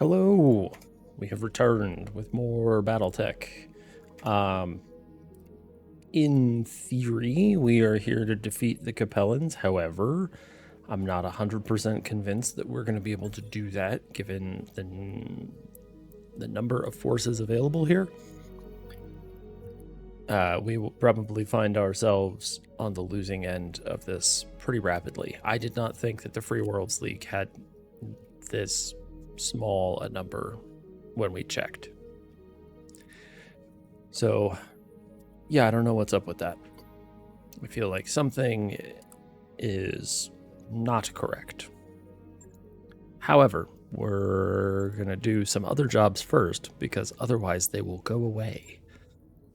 Hello! We have returned with more Battletech. In theory, we are here to defeat the Capellans. However, I'm not 100% convinced that we're going to be able to do that, given the number of forces available here. We will probably find ourselves on the losing end of this pretty rapidly. I did not think that the Free Worlds League had this small a number when we checked. So, yeah, I don't know what's up with that. I feel like something is not correct. However, we're going to do some other jobs first, because otherwise they will go away.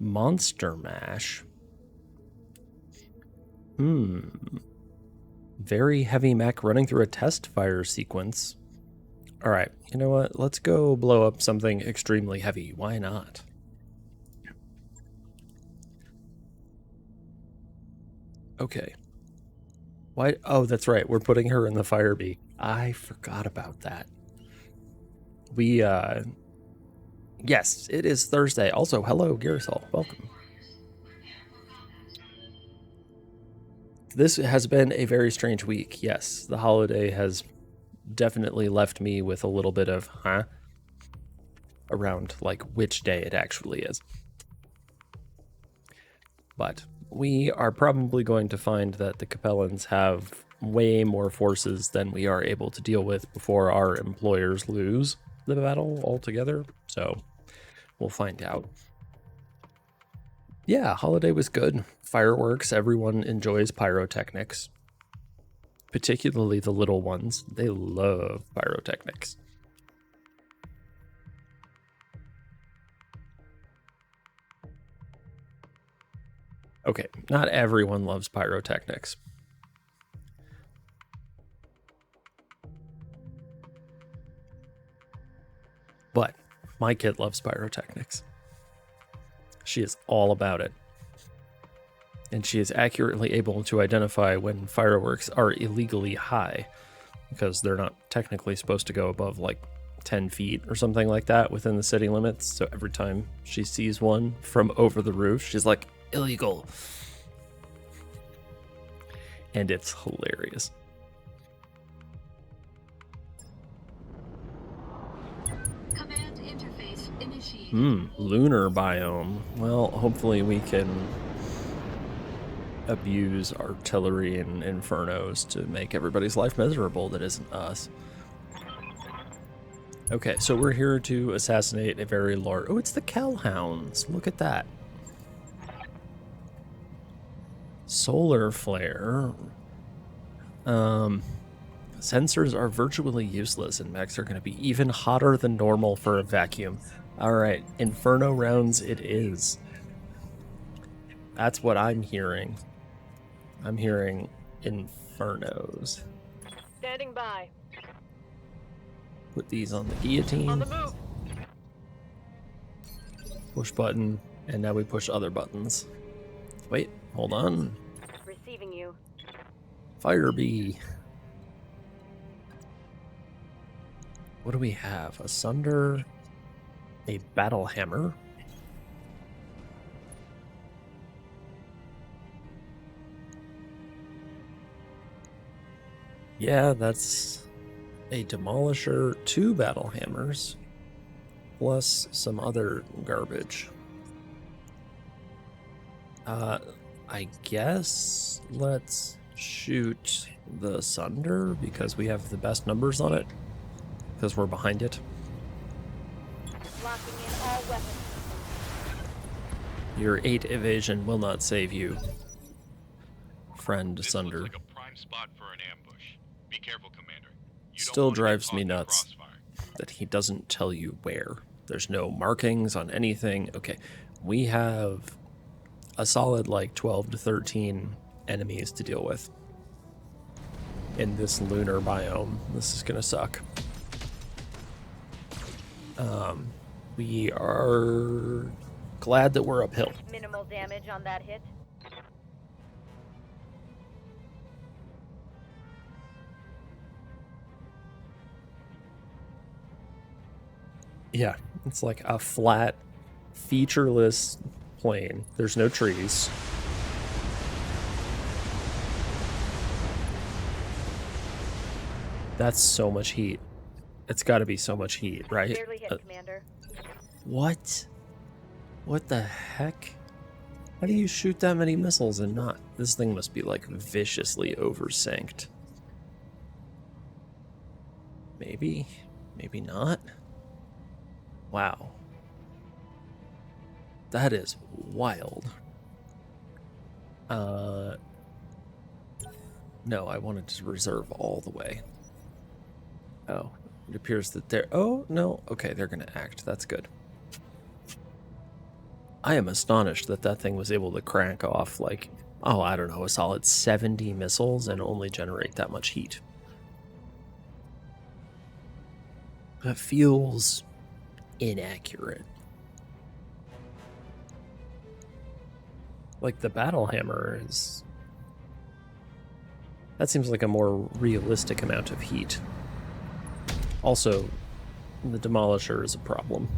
Monster Mash. Very heavy mech running through a test fire sequence. All right, you know what? Let's go blow up something extremely heavy. Why not? Okay. Why? Oh, that's right. We're putting her in the fire bee. I forgot about that. Yes, it is Thursday. Also, hello, Garrisol. Welcome. This has been a very strange week. Yes, the holiday has definitely left me with a little bit of, around, like, which day it actually is. But we are probably going to find that the Capellans have way more forces than we are able to deal with before our employers lose the battle altogether. So we'll find out. Yeah, holiday was good. Fireworks, everyone enjoys pyrotechnics. Particularly the little ones. They love pyrotechnics. Okay, not everyone loves pyrotechnics. But my kid loves pyrotechnics. She is all about it. And she is accurately able to identify when fireworks are illegally high, because they're not technically supposed to go above like 10 feet or something like that within the city limits. So every time she sees one from over the roof, she's like, illegal. And it's hilarious. Command interface initiated. Lunar biome. Well, hopefully we can abuse artillery and infernos to make everybody's life miserable that isn't us. Okay, so we're here to assassinate a very large... Oh, it's the Kellhounds. Look at that. Solar flare. Sensors are virtually useless, and mechs are going to be even hotter than normal for a vacuum. All right, Inferno rounds it is. That's what I'm hearing. I'm hearing Infernos. Standing by. Put these on the guillotine. On the move. Push button, and now we push other buttons. Wait, hold on. Receiving you. Fire bee. What do we have? A sunder, a battle hammer. Yeah, that's a demolisher, 2 battle hammers, plus some other garbage. I guess let's shoot the sunder because we have the best numbers on it, because we're behind it. Locking in all weapons. Your 8 evasion will not save you, friend This Sunder. looks like a prime spot for an ambush. Be careful, Commander. You don't Still want to get drives caught me in the nuts crossfire. that he doesn't tell you where. There's no markings on anything. Okay, we have a solid like 12 to 13 enemies to deal with in this lunar biome. This is gonna suck. We are glad that we're uphill. Minimal damage on that hit. Yeah, it's like a flat, featureless plain. There's no trees. That's so much heat. It's got to be so much heat, right? Barely hit, Commander. What? What the heck? How do you shoot that many missiles and not? This thing must be like viciously oversynced. Maybe, maybe not. Wow. That is wild. No, I wanted to reserve all the way. Oh, it appears that they're... Oh, no. Okay, they're going to act. That's good. I am astonished that that thing was able to crank off, like, oh, I don't know, a solid 70 missiles and only generate that much heat. That feels inaccurate. Like, the battle hammer is... That seems like a more realistic amount of heat. Also, the Demolisher is a problem.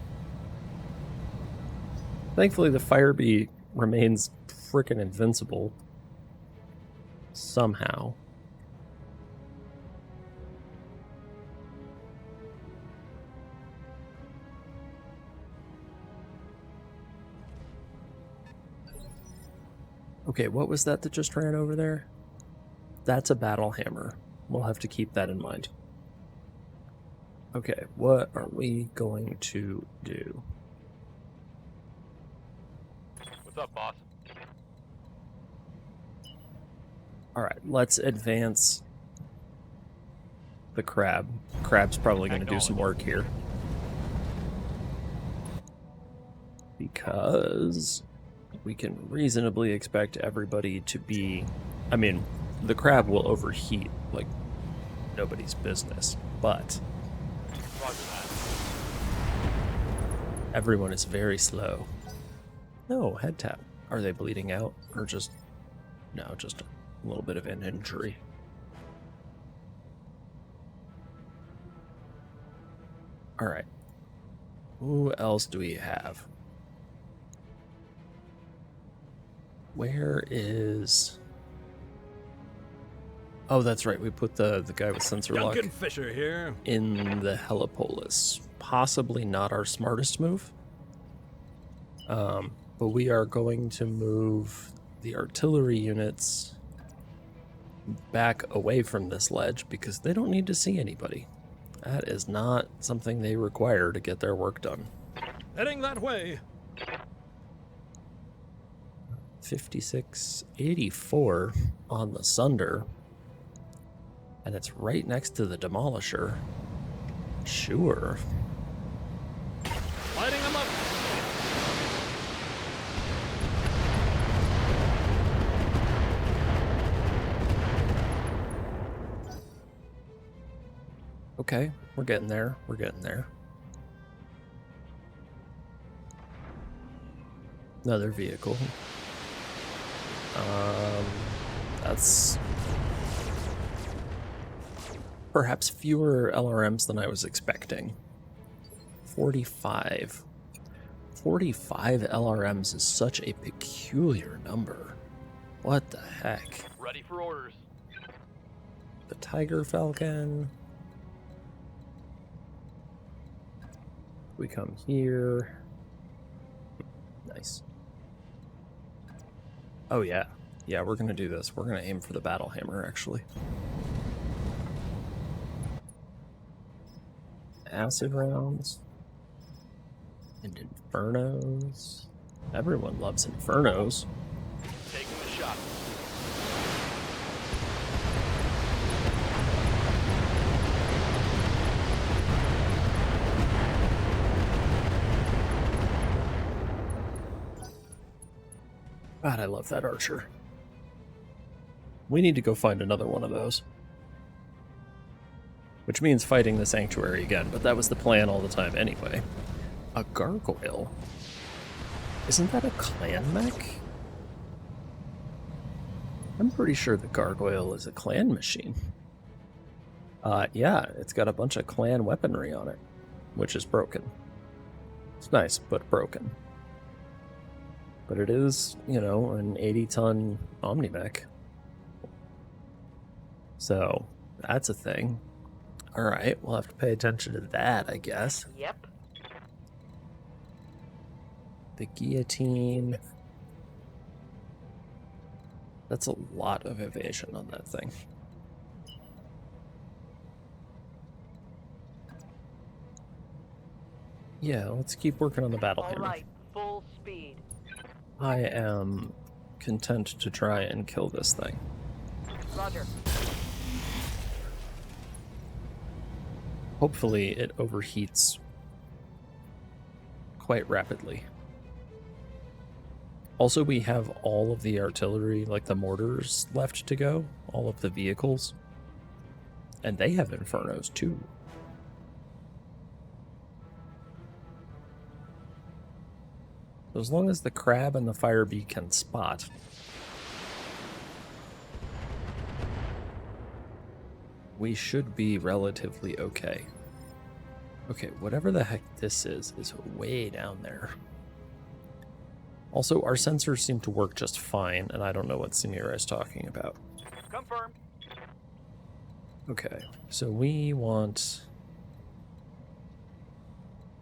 Thankfully, the Firebee remains frickin' invincible. Somehow. Okay, what was that just ran over there? That's a battle hammer. We'll have to keep that in mind. Okay, what are we going to do? What's up, boss? Alright, let's advance the crab. Crab's probably going to do some work here. Because we can reasonably expect everybody to be... I mean, the crab will overheat like nobody's business, but everyone is very slow. No, head tap. Are they bleeding out or just... No, just a little bit of an injury. Alright. Who else do we have? Where is... Oh, that's right. We put the guy with sensor lock Duncan Fisher here. in the Helipolis. Possibly not our smartest move. But we are going to move the artillery units back away from this ledge because they don't need to see anybody. That is not something they require to get their work done. Heading that way. 5684 on the Sunder. And it's right next to the Demolisher. Sure. Lighting them up. Okay, we're getting there. We're getting there. Another vehicle. That's perhaps fewer LRMs than I was expecting. 45. 45 LRMs is such a peculiar number. What the heck? Ready for orders. The Tiger Falcon. We come here. Nice. Oh yeah. Yeah, we're gonna do this. We're gonna aim for the battle hammer, actually. Acid rounds. And infernos. Everyone loves infernos. Taking the shot. God, I love that archer. We need to go find another one of those. Which means fighting the sanctuary again, but that was the plan all the time anyway. A gargoyle? Isn't that a clan mech? I'm pretty sure the gargoyle is a clan machine. Yeah, it's got a bunch of clan weaponry on it, which is broken. It's nice, but broken. But it is, you know, an 80-ton Omni-Mech. So, that's a thing. Alright, we'll have to pay attention to that, I guess. Yep. The guillotine. That's a lot of evasion on that thing. Yeah, let's keep working on the battle All hammer. right, full speed. I am content to try and kill this thing. Roger. Hopefully it overheats quite rapidly. Also, we have all of the artillery, like the mortars, left to go. All of the vehicles. And they have infernos, too. As long as the crab and the fire bee can spot. We should be relatively okay. Okay, whatever the heck this is way down there. Also, our sensors seem to work just fine, and I don't know what Samira is talking about. Confirmed. Okay, so we want...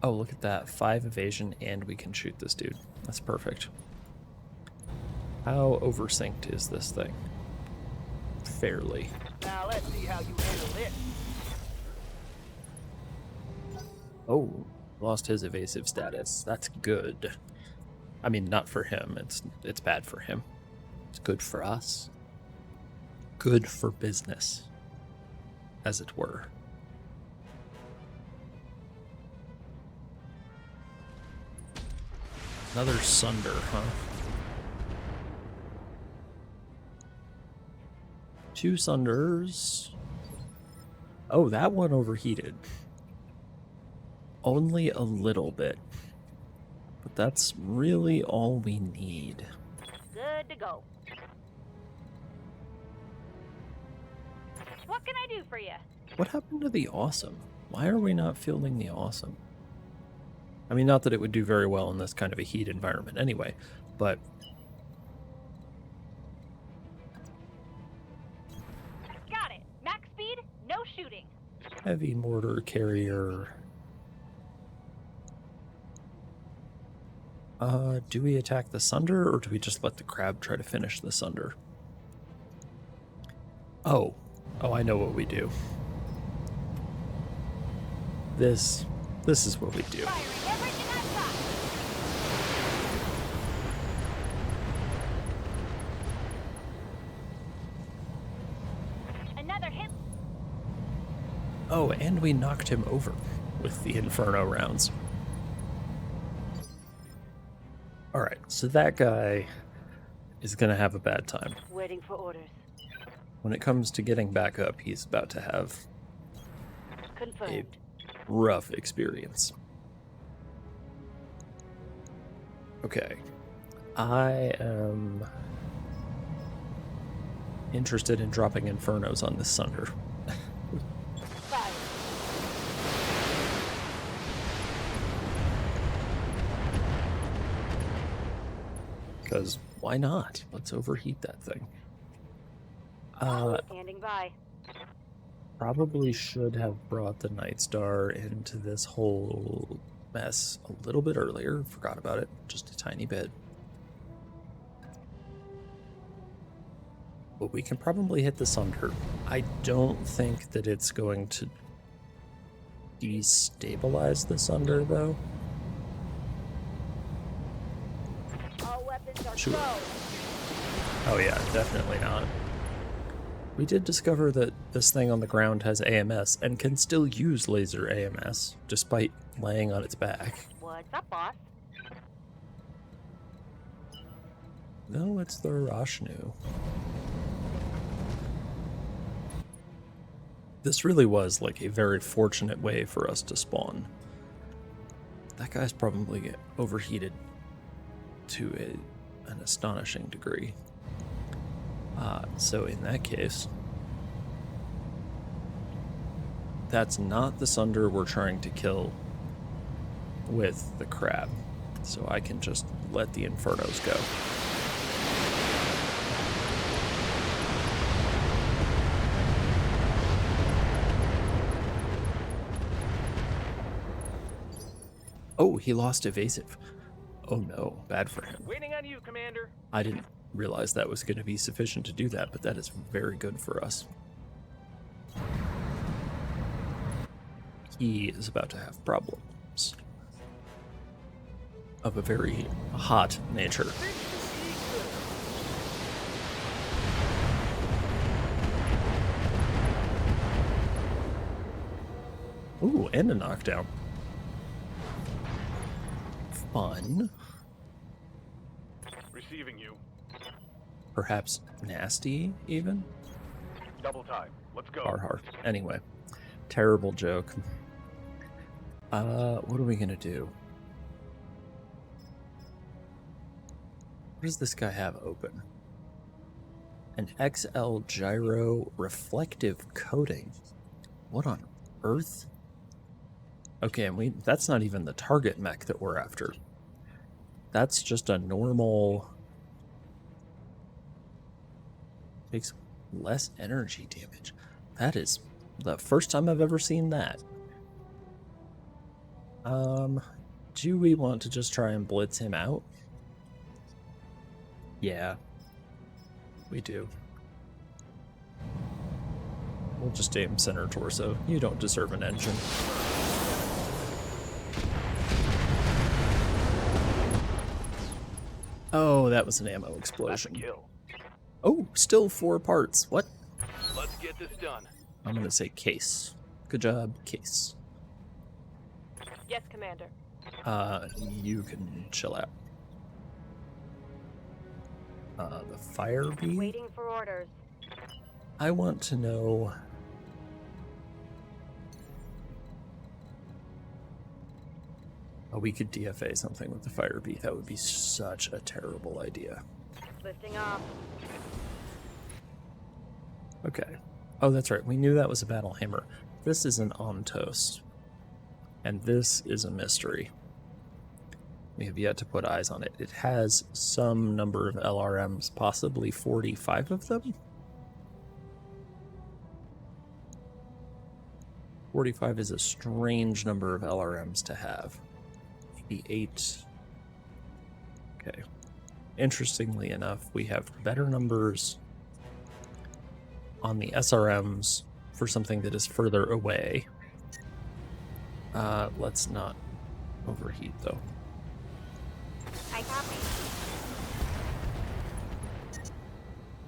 Oh, look at that. 5 evasion, and we can shoot this dude. That's perfect. How oversynced is this thing? Fairly. Now let's see how you handle it. Oh, lost his evasive status. That's good. I mean, not for him. It's bad for him. It's good for us. Good for business, as it were. Another Sunder, huh? 2 Sunders. Oh, that one overheated. Only a little bit. But that's really all we need. Good to go. What can I do for you? What happened to the Awesome? Why are we not fielding the Awesome? I mean, not that it would do very well in this kind of a heat environment anyway, but... Got it. Max speed, no shooting. Heavy mortar carrier. Do we attack the Sunder, or do we just let the crab try to finish the Sunder? Oh, I know what we do. This is what we do. Firing everything I've got. Another hit. Oh, and we knocked him over with the Inferno rounds. Alright, so that guy is going to have a bad time. Waiting for orders. When it comes to getting back up, he's about to have a Confirmed. rough experience. Okay. I am interested in dropping Infernos on this Sunder. Fire. Because why not? Let's overheat that thing. Standing by. Probably should have brought the Night Star into this whole mess a little bit earlier. Forgot about it just a tiny bit. But we can probably hit the Sunder. I don't think that it's going to destabilize the Sunder, though. All weapons are Sure. go. Oh yeah, definitely not. We did discover that this thing on the ground has AMS and can still use laser AMS, despite laying on its back. What's up, boss? No, it's the Rashnu. This really was like a very fortunate way for us to spawn. That guy's probably overheated to an astonishing degree. So in that case, that's not the Sunder we're trying to kill. with the crab, so I can just let the infernos go. Oh, he lost evasive. Oh no, bad for him. Waiting on you, Commander. I didn't realize that was going to be sufficient to do that, but that is very good for us. He is about to have problems of a very hot nature. Ooh, and a knockdown. Fun. Receiving you. Perhaps nasty, even? Double time. Let's go. Har. Anyway, terrible joke. What are we gonna do? What does this guy have open? An XL gyro reflective coating. What on earth? Okay, and that's not even the target mech that we're after. That's just a normal... Takes less energy damage. That is the first time I've ever seen that. Do we want to just try and blitz him out? Yeah, we do. We'll just aim center torso. You don't deserve an engine. Oh, that was an ammo explosion. That's a kill. Oh, still 4 parts. What? Let's get this done. I'm gonna say case. Good job, case. Yes, Commander. You can chill out. The fire bee? Waiting for orders. I want to know... Oh, we could DFA something with the fire bee. That would be such a terrible idea. Lifting off. Okay. Oh, that's right. We knew that was a battle hammer. This is an Ontos. And this is a mystery. We have yet to put eyes on it. It has some number of LRMs, possibly 45 of them? 45 is a strange number of LRMs to have. 88. Okay. Interestingly enough, we have better numbers on the SRMs for something that is further away. Let's not overheat, though. I copy.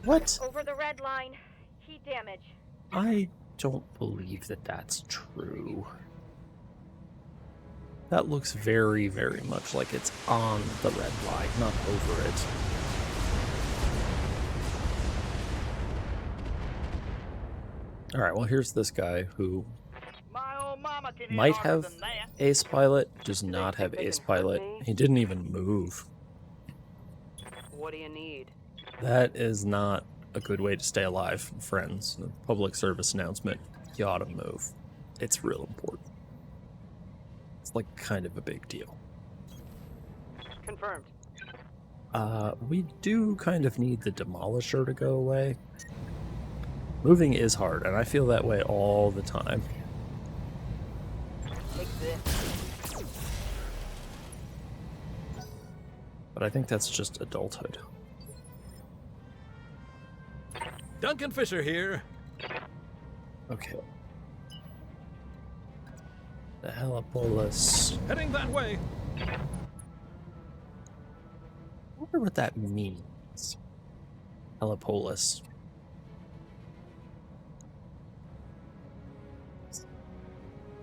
What? Over the red line. Heat damage. I don't believe that that's true. That looks very, very much like it's on the red line, not over it. Alright, well here's this guy who My old mama can hit might harder have than that. ace pilot, does not have ace pilot. He didn't even move. What do you need? That is not a good way to stay alive, friends. The public service announcement, you ought to move. It's real important. It's like kind of a big deal. Confirmed. We do kind of need the demolisher to go away. Moving is hard, and I feel that way all the time. Take this. But I think that's just adulthood. Duncan Fisher here. Okay. The Helipolis. Heading that way. I wonder what that means. Helipolis.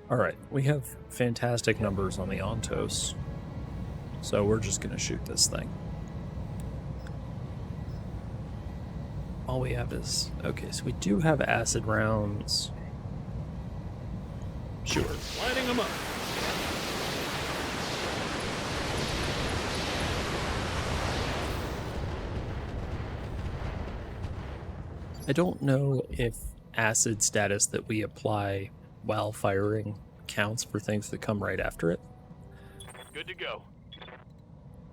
Alright, we have fantastic numbers on the Ontos. So we're just gonna shoot this thing. All we have is... Okay, so we do have acid rounds. Sure. Lighting them up. I don't know if acid status that we apply while firing counts for things that come right after it. Good to go.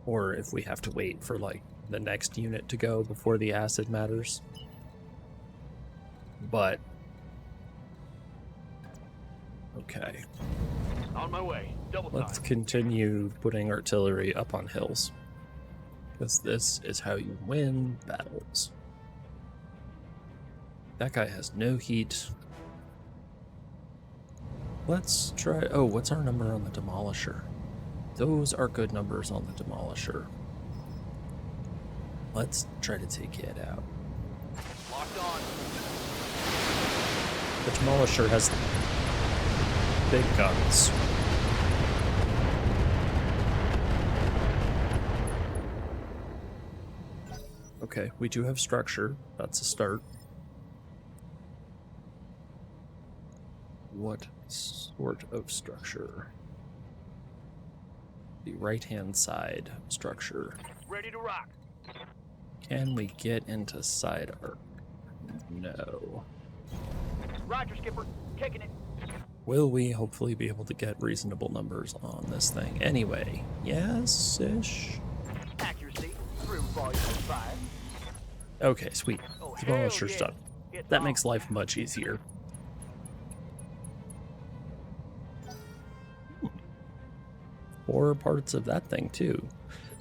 Or if we have to wait for like the next unit to go before the acid matters. But okay, On my way. Double let's time. continue putting artillery up on hills, because this is how you win battles. That guy has no heat. Let's try. Oh, what's our number on the Demolisher? Those are good numbers on the Demolisher. Let's try to take it out. Locked on. The Demolisher has big guns. Okay, we do have structure. That's a start. What sort of structure? The right-hand side structure. Ready to rock. Can we get into side arc? No. Roger, Skipper. Taking it. Will we hopefully be able to get reasonable numbers on this thing? Anyway, yes-ish. Accuracy. Through volume 5. Okay, sweet. Oh, Demolisher's hell yeah. done. It's That on. makes life much easier. 4 parts of that thing, too.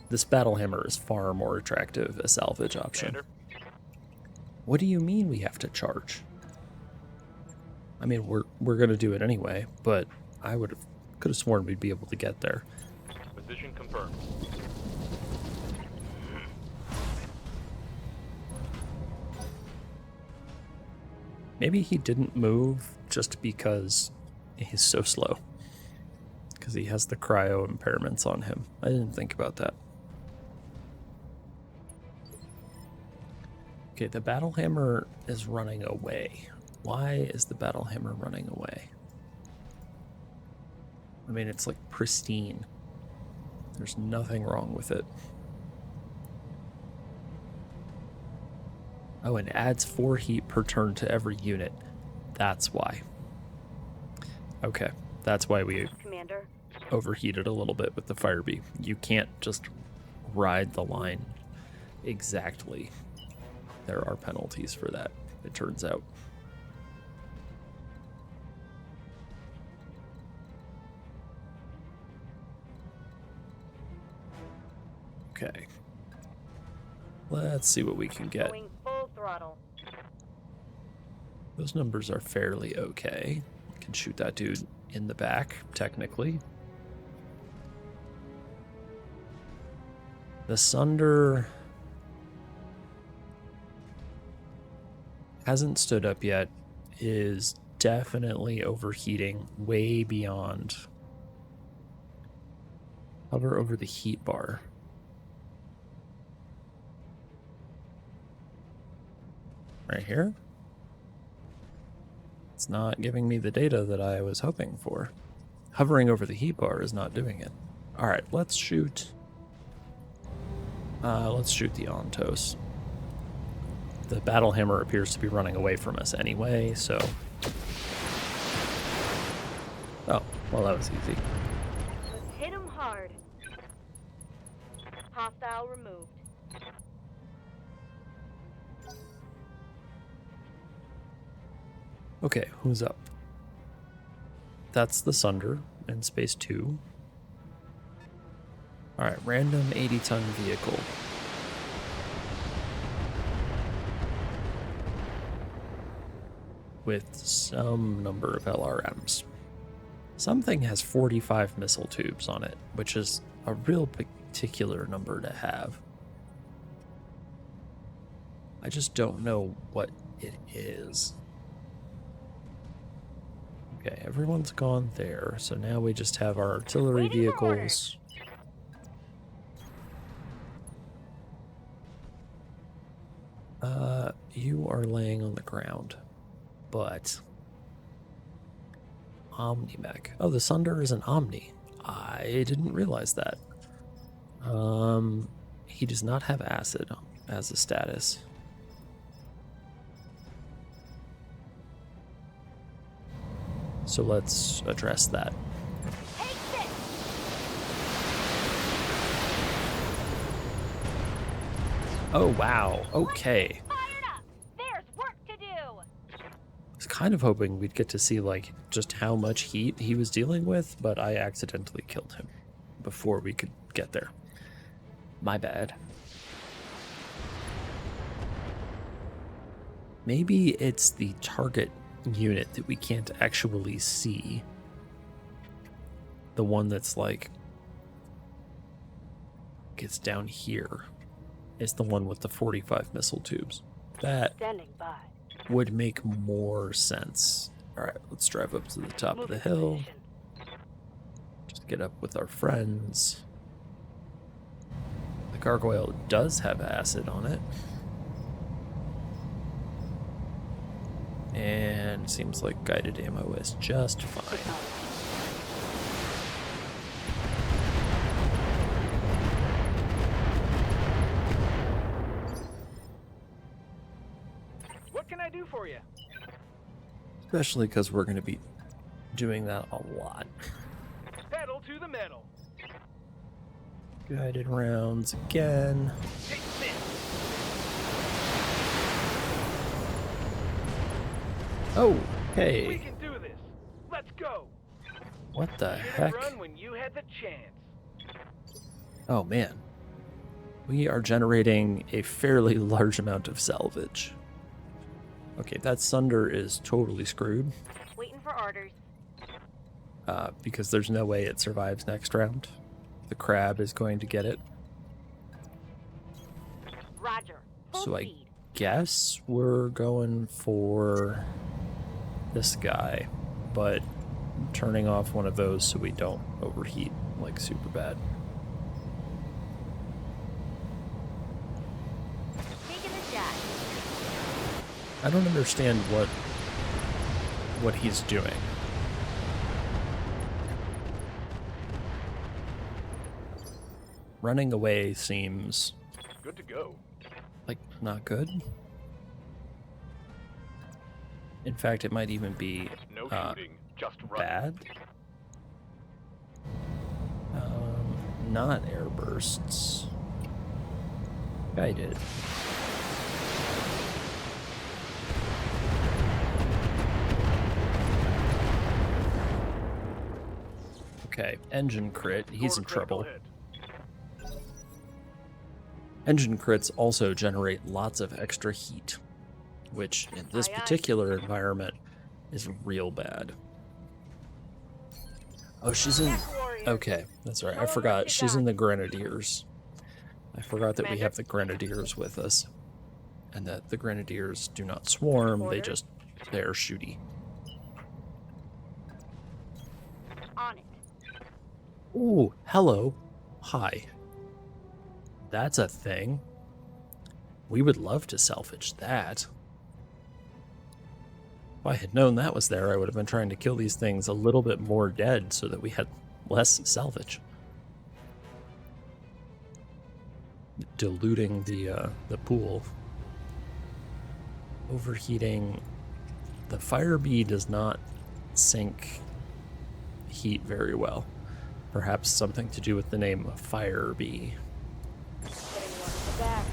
This battle hammer is far more attractive a salvage option. Commander. What do you mean we have to charge? I mean, we're gonna do it anyway, but I could have sworn we'd be able to get there. Position confirmed. Maybe he didn't move just because he's so slow. Because he has the cryo impairments on him. I didn't think about that. Okay, the battle hammer is running away. Why is the battle hammer running away? I mean, it's like pristine. There's nothing wrong with it. Oh, and adds 4 heat per turn to every unit. That's why. Okay, that's why we Commander. overheated a little bit with the Firebee. You can't just ride the line exactly. There are penalties for that, it turns out. Okay. Let's see what we can get. Going full throttle. Those numbers are fairly okay. Can shoot that dude in the back, technically. The Sunder hasn't stood up yet, is definitely overheating way beyond. Hover over the heat bar. Right here. It's not giving me the data that I was hoping for. Hovering over the heat bar is not doing it. Alright, let's shoot. Let's shoot the Ontos. The battle hammer appears to be running away from us anyway, so. Oh, well, that was easy. Let's hit him hard. Hostile removed. Okay, who's up? That's the Sunder in Space 2. Alright, random 80-ton vehicle. With some number of LRMs. Something has 45 missile tubes on it, which is a real particular number to have. I just don't know what it is. Okay, everyone's gone there, so now we just have our artillery Waiting for vehicles. You are laying on the ground, but Omni-mech. Oh, the Sunder is an Omni. I didn't realize that. He does not have acid as a status. So let's address that. Take this! Oh, wow. Okay. Fired up! There's work to do! I was kind of hoping we'd get to see, like, just how much heat he was dealing with, but I accidentally killed him before we could get there. My bad. Maybe it's the target unit that we can't actually see. The one that's like gets down here is the one with the 45 missile tubes. That Standing by. would make more sense. All right, let's drive up to the top of the hill. Just get up with our friends. The gargoyle does have acid on it. And seems like guided ammo is just fine. What can I do for you? Especially because we're going to be doing that a lot. Pedal to the metal. Guided rounds again. Take this. Oh, We hey. can do this. Let's go. What the Should heck? have run when you had the chance. Oh, man. We are generating a fairly large amount of salvage. Okay, that Sunder is totally screwed. Waiting for orders. Because there's no way it survives next round. The crab is going to get it. Roger. Full So I speed. guess we're going for this guy, but turning off one of those so we don't overheat like super bad. Taking a shot. I don't understand what he's doing. Running away seems Good to go. like not good. In fact, it might even be No shooting, just run. bad. Not air bursts. Guided. Okay, engine crit. He's in Critical trouble. hit. Engine crits also generate lots of extra heat, which in this Aye, aye. particular environment is real bad. Oh, she's in... Okay, that's right. I forgot. She's in the Grenadiers. I forgot that we have the Grenadiers with us. And that the Grenadiers do not swarm, they just... they're shooty. On it. Ooh, hello. Hi. That's a thing. We would love to salvage that. If I had known that was there, I would have been trying to kill these things a little bit more dead so that we had less salvage. Diluting the pool. Overheating. The fire bee does not sink heat very well. Perhaps something to do with the name fire bee. Getting one in the back.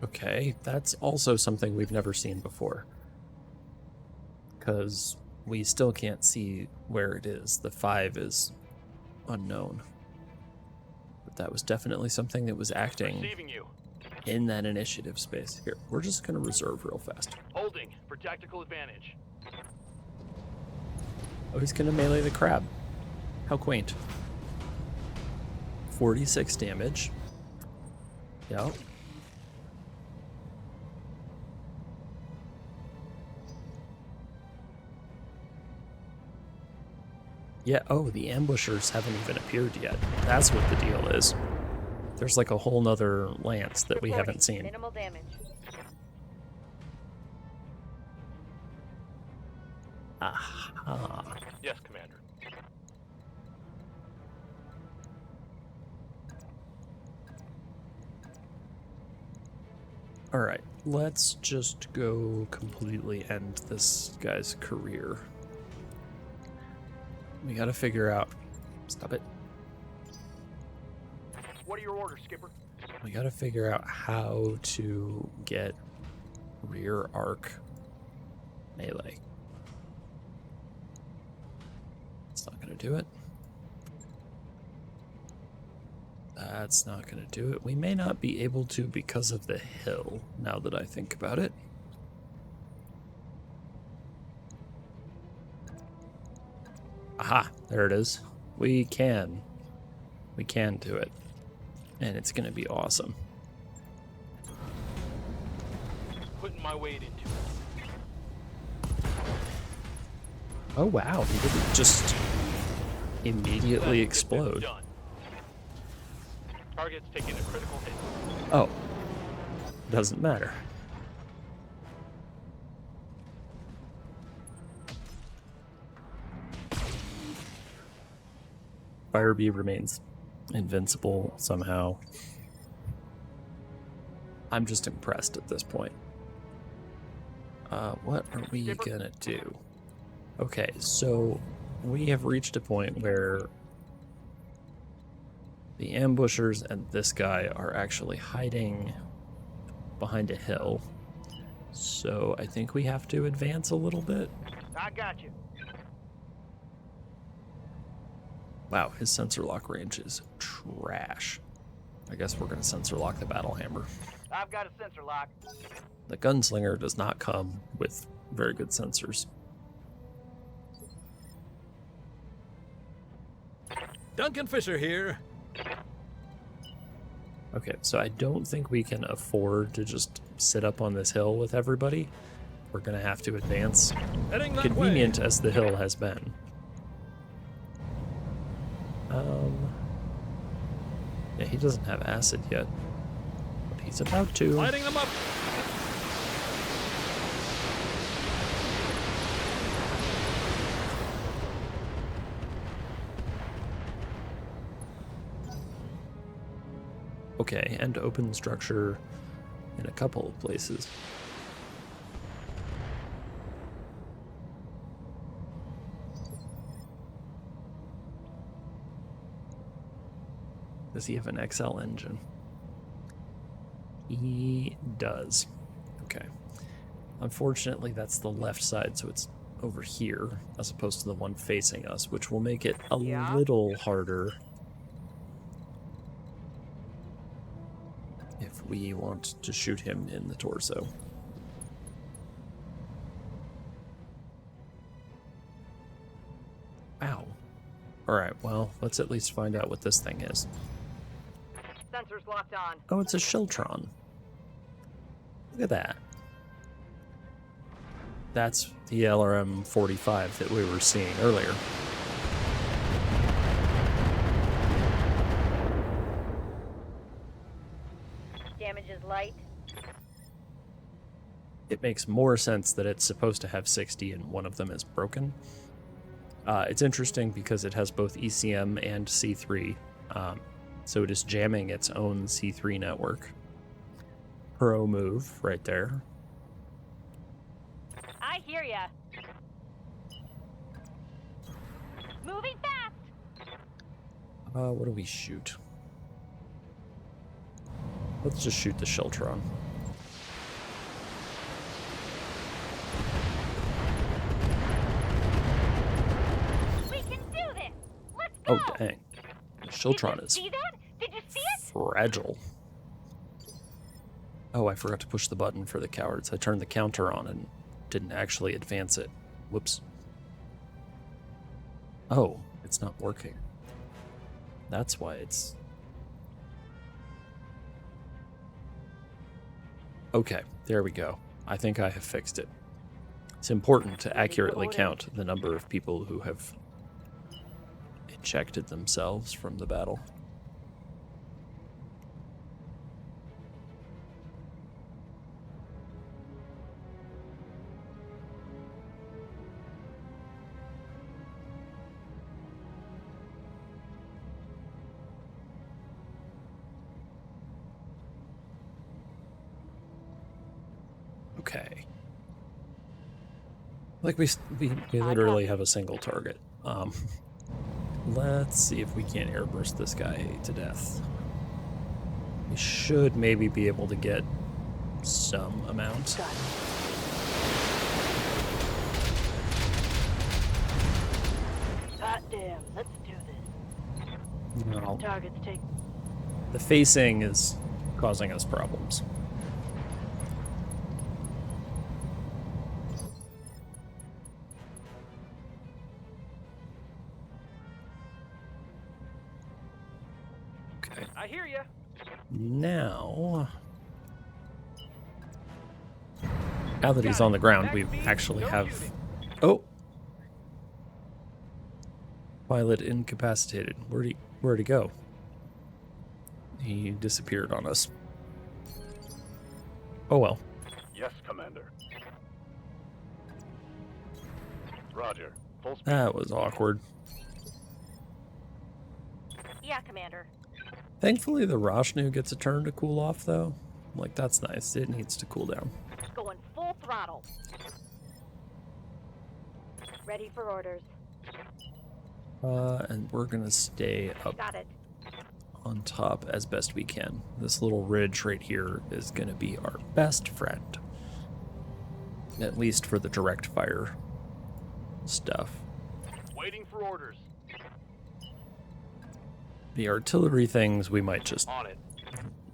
Okay, that's also something we've never seen before. Because we still can't see where it is. The 5 is unknown. But that was definitely something that was acting Receiving you. in that initiative space. Here, we're just going to reserve real fast. Holding for tactical advantage. Oh, he's going to melee the crab. How quaint. 46 damage. Yep. Yeah, oh, the ambushers haven't even appeared yet. That's what the deal is. There's like a whole nother lance that we haven't seen. Minimal damage. Aha. Yes, Commander. All right, let's just go completely end this guy's career. We gotta figure out. Stop it. What are your orders, Skipper? We gotta figure out how to get rear arc melee. It's not gonna do it. That's not gonna do it. We may not be able to because of the hill, now that I think about it. Aha, there it is. We can do it. And it's gonna be awesome. Putting my weight into it. Oh wow, he didn't just immediately explode. Done. Target's taking a critical hit. Oh, doesn't matter. Firebee remains invincible somehow. I'm just impressed at this point. What are we gonna do? Okay, so we have reached a point where the ambushers and this guy are actually hiding behind a hill. So I think we have to advance a little bit. I got you. Wow, his sensor lock range is trash. I guess we're gonna sensor lock the battle hammer. I've got a sensor lock. The gunslinger does not come with very good sensors. Duncan Fisher here. Okay, so I don't think we can afford to just sit up on this hill with everybody. We're gonna have to advance. Heading that Convenient way. as the hill has been. Yeah, he doesn't have acid yet, but he's about to. Lighting them up. Okay, and open structure in a couple of places. Does he have an XL engine? He does. Okay. Unfortunately, that's the left side, so it's over here as opposed to the one facing us, which will make it a little harder if we want to shoot him in the torso. Ow. Alright, well, let's at least find out what this thing is. Sensors locked on. Oh, it's a Shiltron. Look at that. That's the LRM-45 that we were seeing earlier. Damage is light. It makes more sense that it's supposed to have 60 and one of them is broken. It's interesting because it has both ECM and C3, so it is jamming its own C3 network. Pro move right there. I hear ya. Moving fast. What do we shoot? Let's just shoot the Shiltron. We can do this. Let's go. Oh, dang. The Shiltron Did you is see that? Did you see it? fragile. Oh, I forgot to push the button for the cowards. I turned the counter on and didn't actually advance it. Whoops. Oh, it's not working. That's why it's... Okay, there we go. I think I have fixed it. It's important to accurately count the number of people who have ejected themselves from the battle. Okay. Like we literally have a single target. Let's see if we can't airburst this guy to death. We should maybe be able to get some amount. Hot damn, let's do this. No, Targets take. the facing is causing us problems. Okay. I hear ya. Now that he's on the ground, we actually have... Oh! Pilot incapacitated. Where'd he go? He disappeared on us. Oh well. Yes, Commander. Roger. Full speed. That was awkward. Yeah, Commander. Thankfully, the Roshnu gets a turn to cool off, though. Like, that's nice. It needs to cool down. Going full throttle. Ready for orders. And we're gonna stay up Got it. on top as best we can. This little ridge right here is gonna be our best friend. At least for the direct fire stuff. Waiting for orders. The artillery things we might just, On it.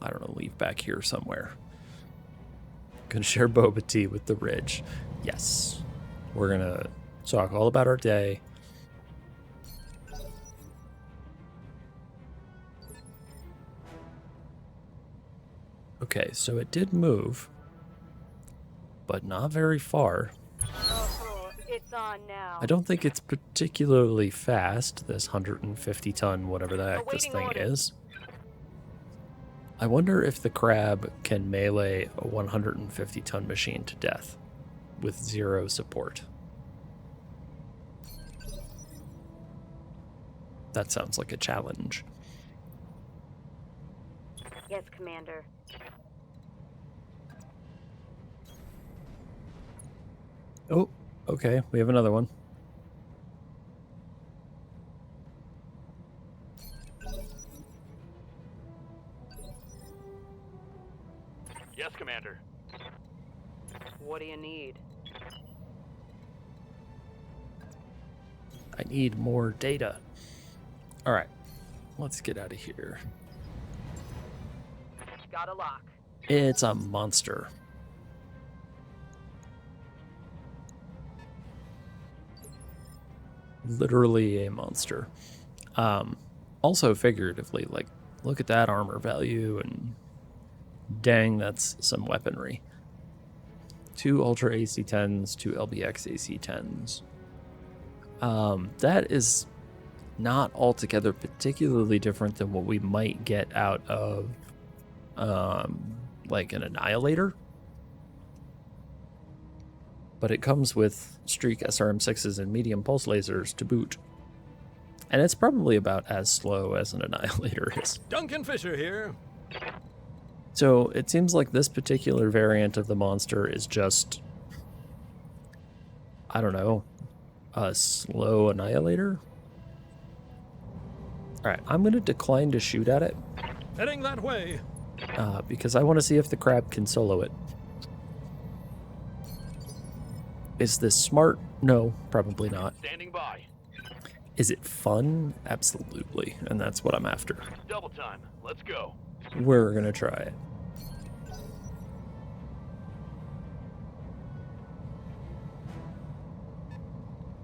I don't know, leave back here somewhere. Gonna share boba tea with the ridge. Yes. We're gonna talk all about our day. Okay, so it did move, but not very far. Oh, it's on now. I don't think it's particularly fast, this 150-ton, whatever the heck this thing is. I wonder if the crab can melee a 150-ton machine to death with 0 support. That sounds like a challenge. Yes, Commander. Oh, okay, we have another one. Yes, Commander. What do you need? I need more data. All right, let's get out of here. Got a lock. It's a monster. Literally a monster. Also figuratively, like, look at that armor value, and dang, that's some weaponry. 2 Ultra AC-10s, 2 LBX AC-10s. That is not altogether particularly different than what we might get out of, like, an Annihilator. But it comes with Streak SRM6s and medium pulse lasers to boot. And it's probably about as slow as an Annihilator is. Duncan Fisher here. So it seems like this particular variant of the monster is just, I don't know, a slow Annihilator? Alright, I'm going to decline to shoot at it. Heading that way. Because I want to see if the crab can solo it. Is this smart? No, probably not. Standing by. Is it fun? Absolutely. And that's what I'm after. Double time. Let's go. We're going to try it.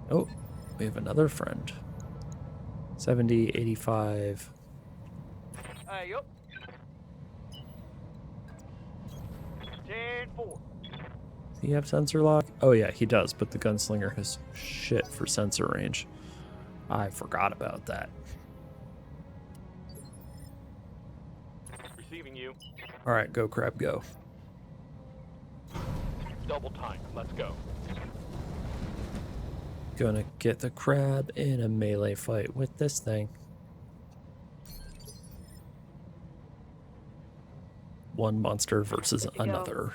Oh, we have another friend. 70, 85. Yup. 10-4. Does he have sensor lock? Oh yeah, he does, but the gunslinger has shit for sensor range. I forgot about that. Receiving you. Alright, go crab, go. Double time. Let's go. Gonna get the crab in a melee fight with this thing. One monster versus Good to go. another.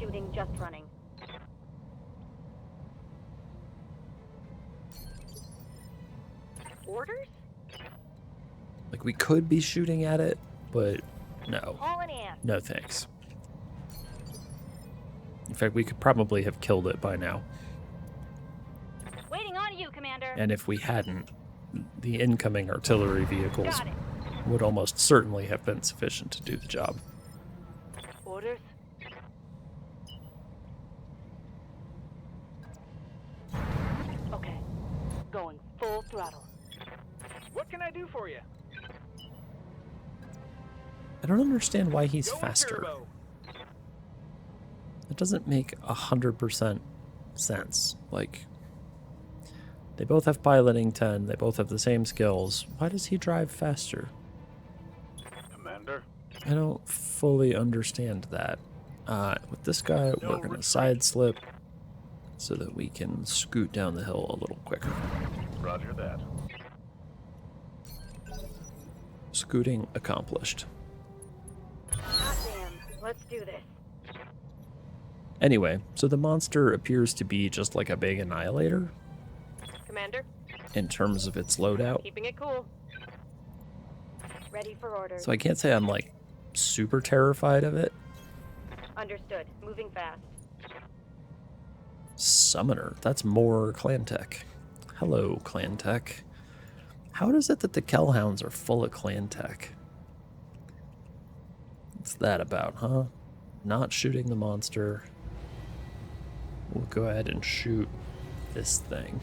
shooting, just running. Orders? Like, we could be shooting at it, but no. Hauling in. No thanks. In fact, we could probably have killed it by now. Waiting on you, Commander. And if we hadn't, the incoming artillery vehicles Got it. would almost certainly have been sufficient to do the job. Orders? Okay. Going full throttle. What can I do for you? I don't understand why he's Going faster. turbo. It doesn't make 100% sense. Like, they both have piloting 10, they both have the same skills. Why does he drive faster? Commander? I don't fully understand that. With this guy, we're going to retreat. side slip so that we can scoot down the hill a little quicker. Roger that. Scooting accomplished. Goddamn. Let's do this. Anyway, so the monster appears to be just like a big annihilator Commander, in terms of its loadout. keeping it cool. Ready for orders. So I can't say I'm like super terrified of it. Understood. Moving fast. Summoner, that's more clan tech. Hello, clan tech. How is it that the Kellhounds are full of clan tech? What's that about, huh? Not shooting the monster. We'll go ahead and shoot this thing.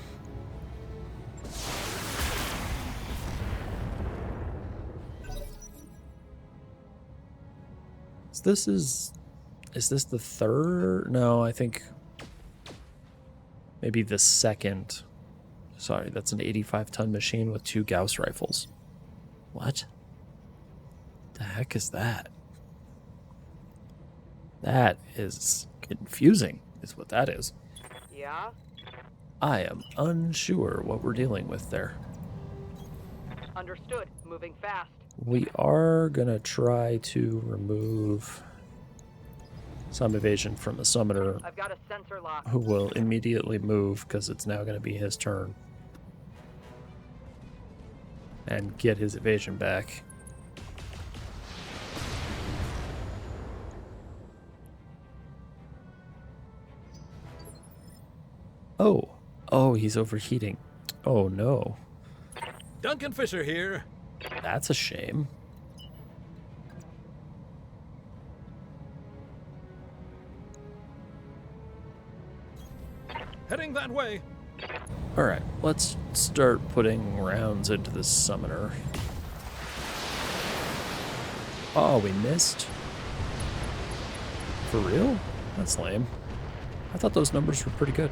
So this is this the third? No, I think maybe the second. Sorry, that's an 85-ton machine with 2 Gauss rifles. What? The heck is that? That is confusing, is what that is. Yeah? I am unsure what we're dealing with there. Understood. Moving fast. We are gonna try to remove some evasion from the summoner, I've got a sensor lock. who will immediately move because it's now gonna be his turn. And get his evasion back. Oh, he's overheating. Oh no, Duncan Fisher here. that's a shame. Heading that way. Alright, let's start putting rounds into this summoner. Oh, we missed? For real? That's lame. I thought those numbers were pretty good.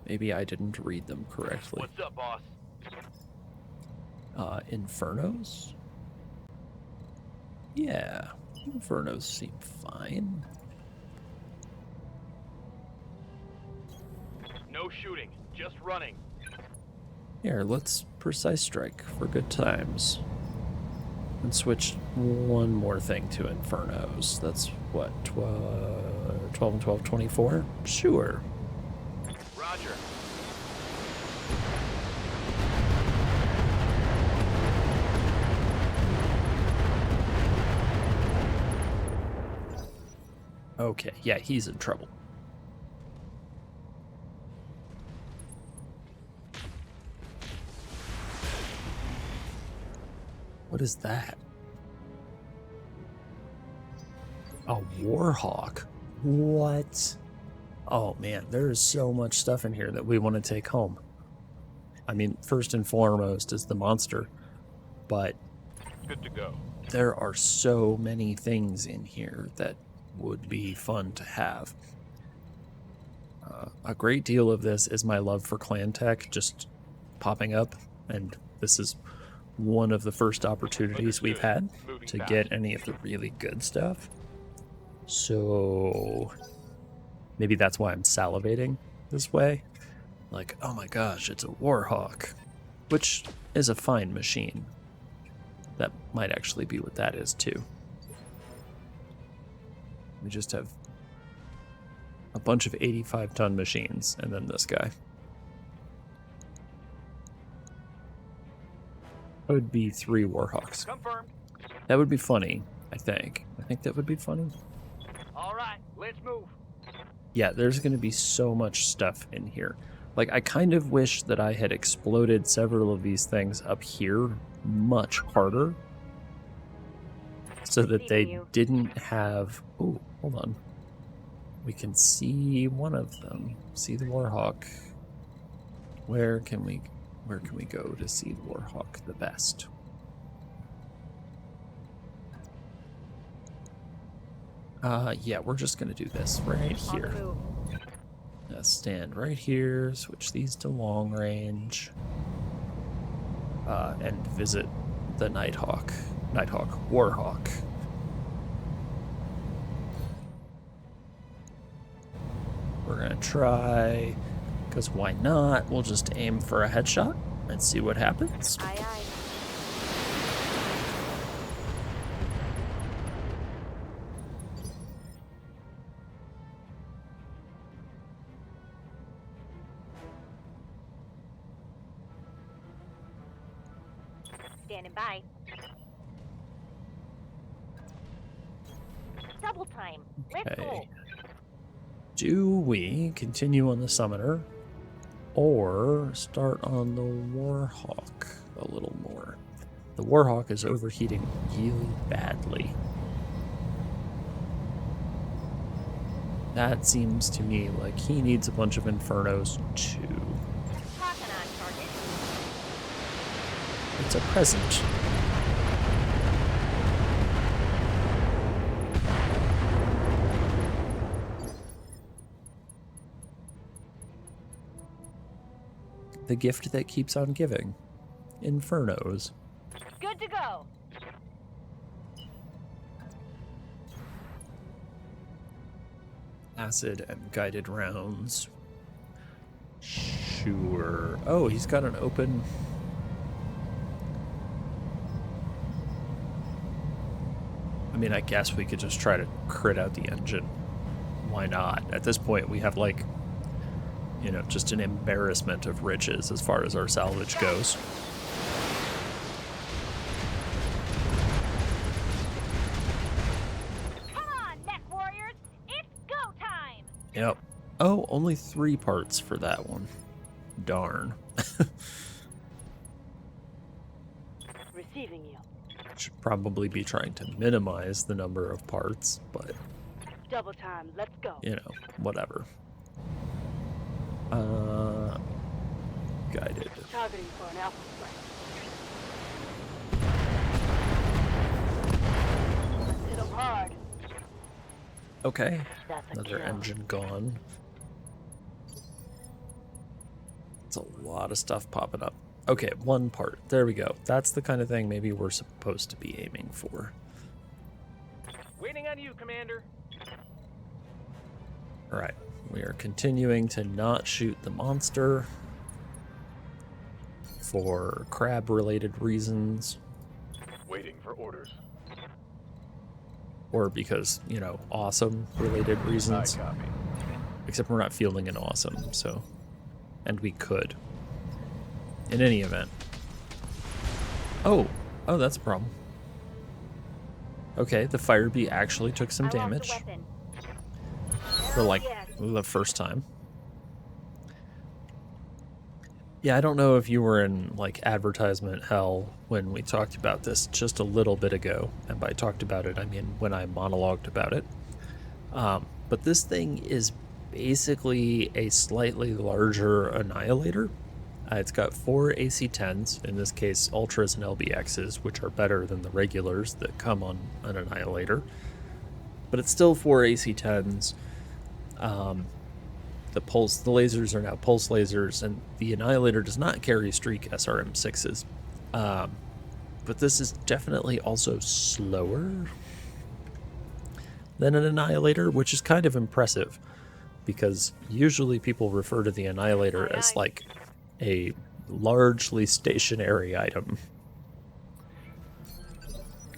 Maybe I didn't read them correctly. What's up, boss? Infernos? Yeah, Infernos seem fine. No shooting, just running. Here, let's precise strike for good times. And switch one more thing to Infernos. That's what, 12 and 12, 24? Sure. Roger. Okay, yeah, he's in trouble. What is that? A Warhawk? What? Oh man, there is so much stuff in here that we want to take home. I mean, first and foremost is the monster, but Good to go. there are so many things in here that would be fun to have. A great deal of this is my love for clan tech just popping up, and this is one of the first opportunities we've had Moving to fast. get any of the really good stuff. So maybe that's why I'm salivating this way. Like, oh my gosh, it's a Warhawk, which is a fine machine. That might actually be what that is too. We just have a bunch of 85-ton machines, and then this guy. That would be 3 Warhawks. Confirmed. That would be funny, I think. I think that would be funny. All right, let's move. Yeah, there's going to be so much stuff in here. Like, I kind of wish that I had exploded several of these things up here much harder so that they didn't have... Oh, hold on. We can see one of them. See the Warhawk. Where can we go to see the Warhawk the best? Yeah, we're just gonna do this right here. Stand right here, switch these to long range, and visit the Nighthawk. Warhawk. We're gonna try, because why not? We'll just aim for a headshot and see what happens. Aye, aye. Standing by. Double time. Let's go. Okay. Do we continue on the Summoner or start on the Warhawk a little more? The Warhawk is overheating really badly. That seems to me like he needs a bunch of Infernos too. Talking on target. It's a present. The gift that keeps on giving. Infernos. Good to go. Acid and guided rounds. Sure. Oh, he's got an open... I mean, I guess we could just try to crit out the engine. Why not? At this point, we have, like, you know, just an embarrassment of riches as far as our salvage goes. Come on, mech warriors. It's go time. Yep. Oh, only 3 parts for that one. Darn. Receiving you. Should probably be trying to minimize the number of parts, but, Double time. Let's go. you know, whatever. Guided. Targeting for an alpha strike. Hit 'em hard. Okay. That's a Another kill. engine gone. It's a lot of stuff popping up. Okay, 1 part. There we go. That's the kind of thing maybe we're supposed to be aiming for. Waiting on you, Commander. Alright. We are continuing to not shoot the monster for crab-related reasons. Waiting for orders. Or because, you know, awesome-related I reasons. copy. Except we're not fielding an awesome, so... And we could. In any event. Oh! Oh, that's a problem. Okay, the fire bee actually took some damage. I lost a weapon. For, like, Yes. the first time. Yeah, I don't know if you were in, like, advertisement hell when we talked about this just a little bit ago. And by talked about it, I mean when I monologued about it. But this thing is basically a slightly larger Annihilator. It's got 4 AC-10s, in this case Ultras and LBXs, which are better than the regulars that come on an Annihilator. But it's still 4 AC-10s. The lasers are now pulse lasers, and the Annihilator does not carry streak SRM6s. But this is definitely also slower than an Annihilator, which is kind of impressive, because usually people refer to the Annihilator Aye, as aye. like a largely stationary item.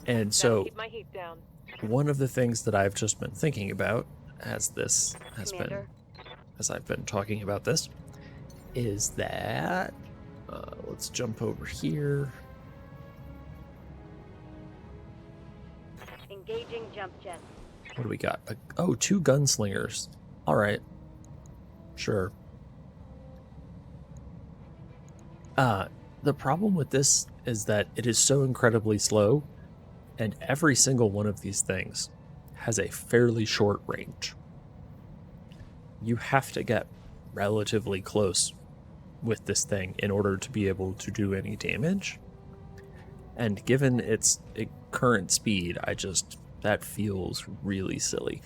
And Gotta so keep my heat down. one of the things that I've just been thinking about as Commander. as I've been talking about this is that let's jump over here. Engaging jump jets. What do we got? Oh, 2 gunslingers. All right. Sure. The problem with this is that it is so incredibly slow, and every single one of these things has a fairly short range. You have to get relatively close with this thing in order to be able to do any damage. And given its current speed, that feels really silly.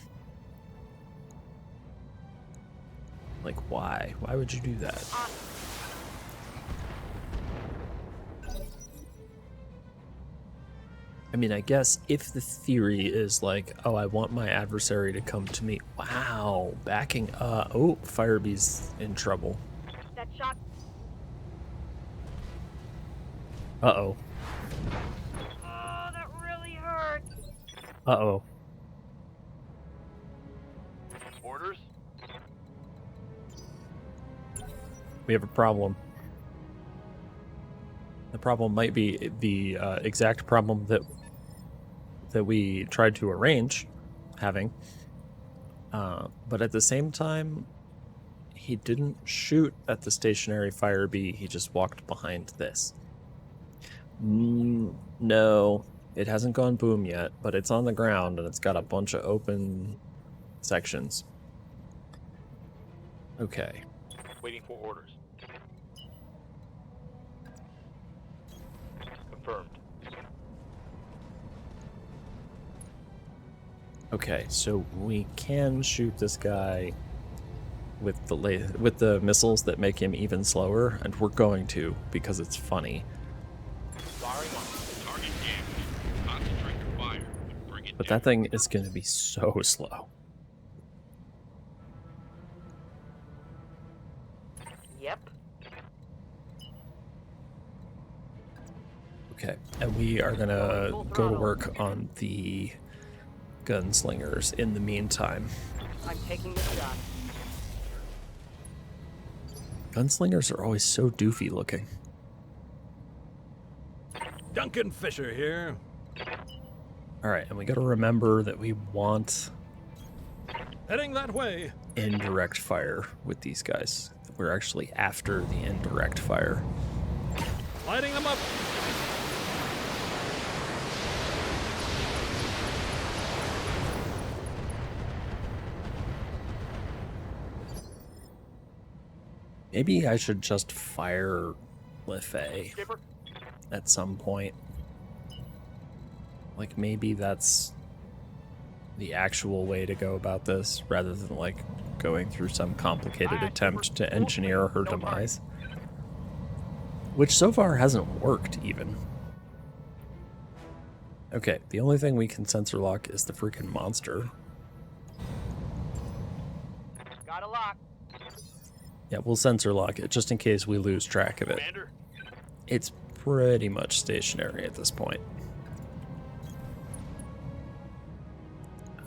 Like, why? Why would you do that? I mean, I guess if the theory is like, oh, I want my adversary to come to me. Wow, backing up. Oh, Firebee's in trouble. That shot. Uh-oh. Oh, that really hurt. Uh-oh. Orders? We have a problem. The problem might be the exact problem that we tried to arrange having. But at the same time, he didn't shoot at the stationary Firebee, he just walked behind this. No, it hasn't gone boom yet, but it's on the ground and it's got a bunch of open sections. Okay. Waiting for orders. Confirmed. Okay, so we can shoot this guy with the missiles that make him even slower, and we're going to because it's funny. Firing on. Target damaged. Concentrate your fire and bring it But down. that thing is going to be so slow. Yep. Okay, and we are gonna go to work on the gunslingers in the meantime. I'm taking the shot. Gunslingers are always so doofy looking. Duncan Fisher here. Alright, and we gotta remember that we want Heading that way. indirect fire with these guys. We're actually after the indirect fire. Lighting them up. Maybe I should just fire Lefay Skipper? at some point. Like, maybe that's the actual way to go about this, rather than, like, going through some complicated attempt to engineer her demise. Which so far hasn't worked, even. Okay, the only thing we can sensor lock is the freaking monster. Got a lock. Yeah, we'll sensor lock it, just in case we lose track of it. Commander? It's pretty much stationary at this point.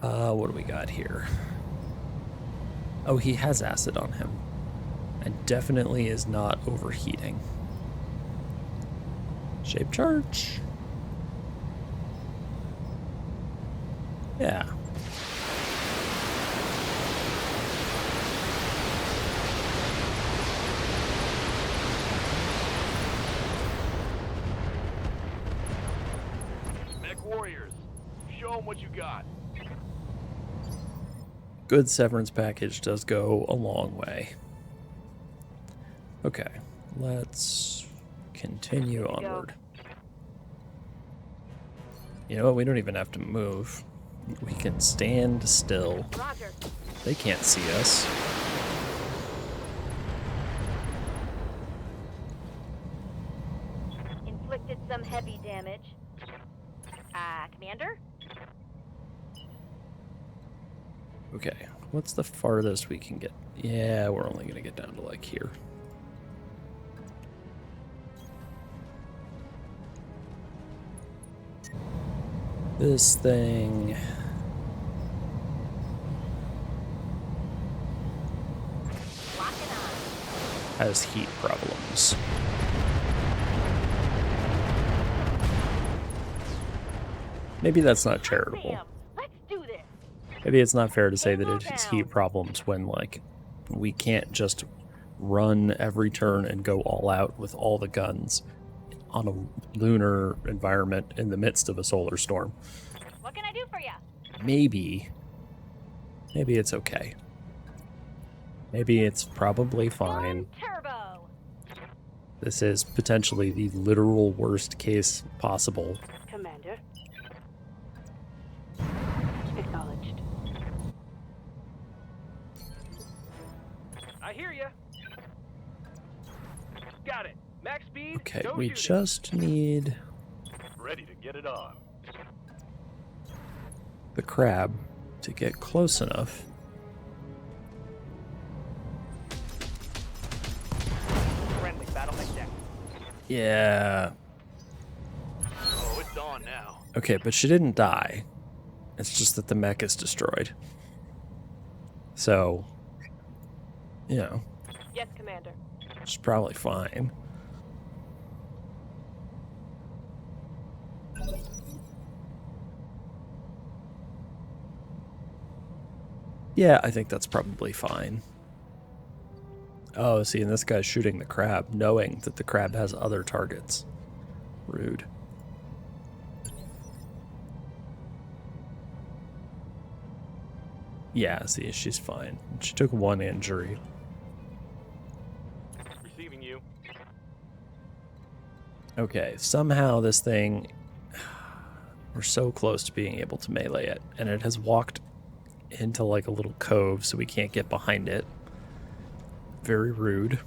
What do we got here? Oh, he has acid on him. And definitely is not overheating. Shape charge. Yeah. Mech warriors. Show them what you got. Good severance package does go a long way. Okay, let's continue Good to go. onward. You know what? We don't even have to move. We can stand still. Roger. They can't see us. Inflicted some heavy damage. Commander? Okay, what's the farthest we can get? Yeah, we're only going to get down to like here. This thing... Locking on. has heat problems. Maybe that's not charitable. Bam. Let's do this. Maybe it's not fair to say that Ammo it has down. heat problems when, like, we can't just run every turn and go all out with all the guns on a lunar environment in the midst of a solar storm. What can I do for you? Maybe it's okay. Maybe it's probably fine. Turbo. This is potentially the literal worst case possible. Commander. Acknowledged. I hear ya. Got it. Max speed. Okay, no we shooting. just need Ready to get it on. the crab to get close enough. Friendly battle mech deck. Yeah. Oh, it's on now. Okay, but she didn't die. It's just that the mech is destroyed. So, you know, Yes, Commander. she's probably fine. Yeah, I think that's probably fine. Oh, see, and this guy's shooting the crab, knowing that the crab has other targets. Rude. Yeah, see, she's fine. She took one injury. Receiving you. Okay, somehow this thing... We're so close to being able to melee it, and it has walked into like a little cove so we can't get behind it. Very rude.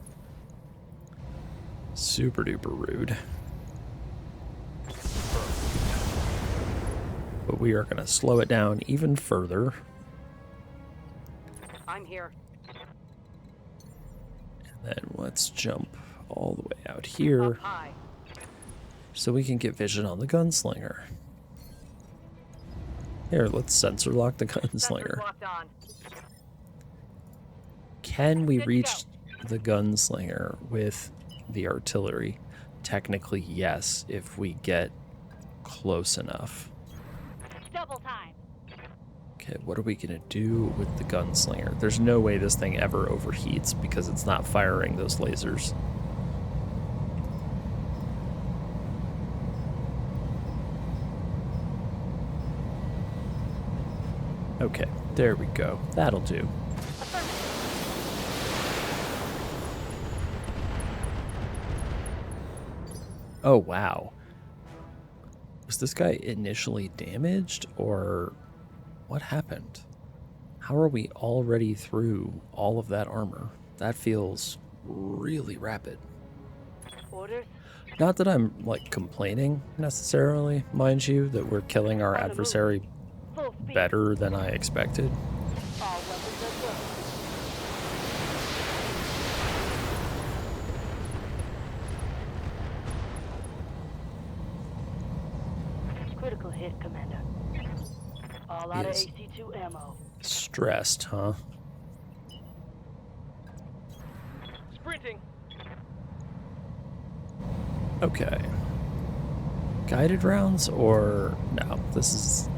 Super duper rude. But we are going to slow it down even further. I'm here. And then let's jump all the way out here Up high. so we can get vision on the gunslinger. Here, let's sensor lock the Sensors gunslinger. locked on. Can we Good to reach the gunslinger with the artillery? Technically, yes, if we get close enough. Double time. Okay, what are we gonna do with the gunslinger? There's no way this thing ever overheats because it's not firing those lasers. Okay, there we go. That'll do. Oh, wow. Was this guy initially damaged, or what happened? How are we already through all of that armor? That feels really rapid. Orders? Not that I'm, like, complaining necessarily, mind you, that we're killing our On the move. adversary Full speed. better than I expected. All weapons at work. Critical hit, Commander. All out of Yes. AC-2 ammo. Stressed, huh? Sprinting. Okay. Guided rounds, or no? This is...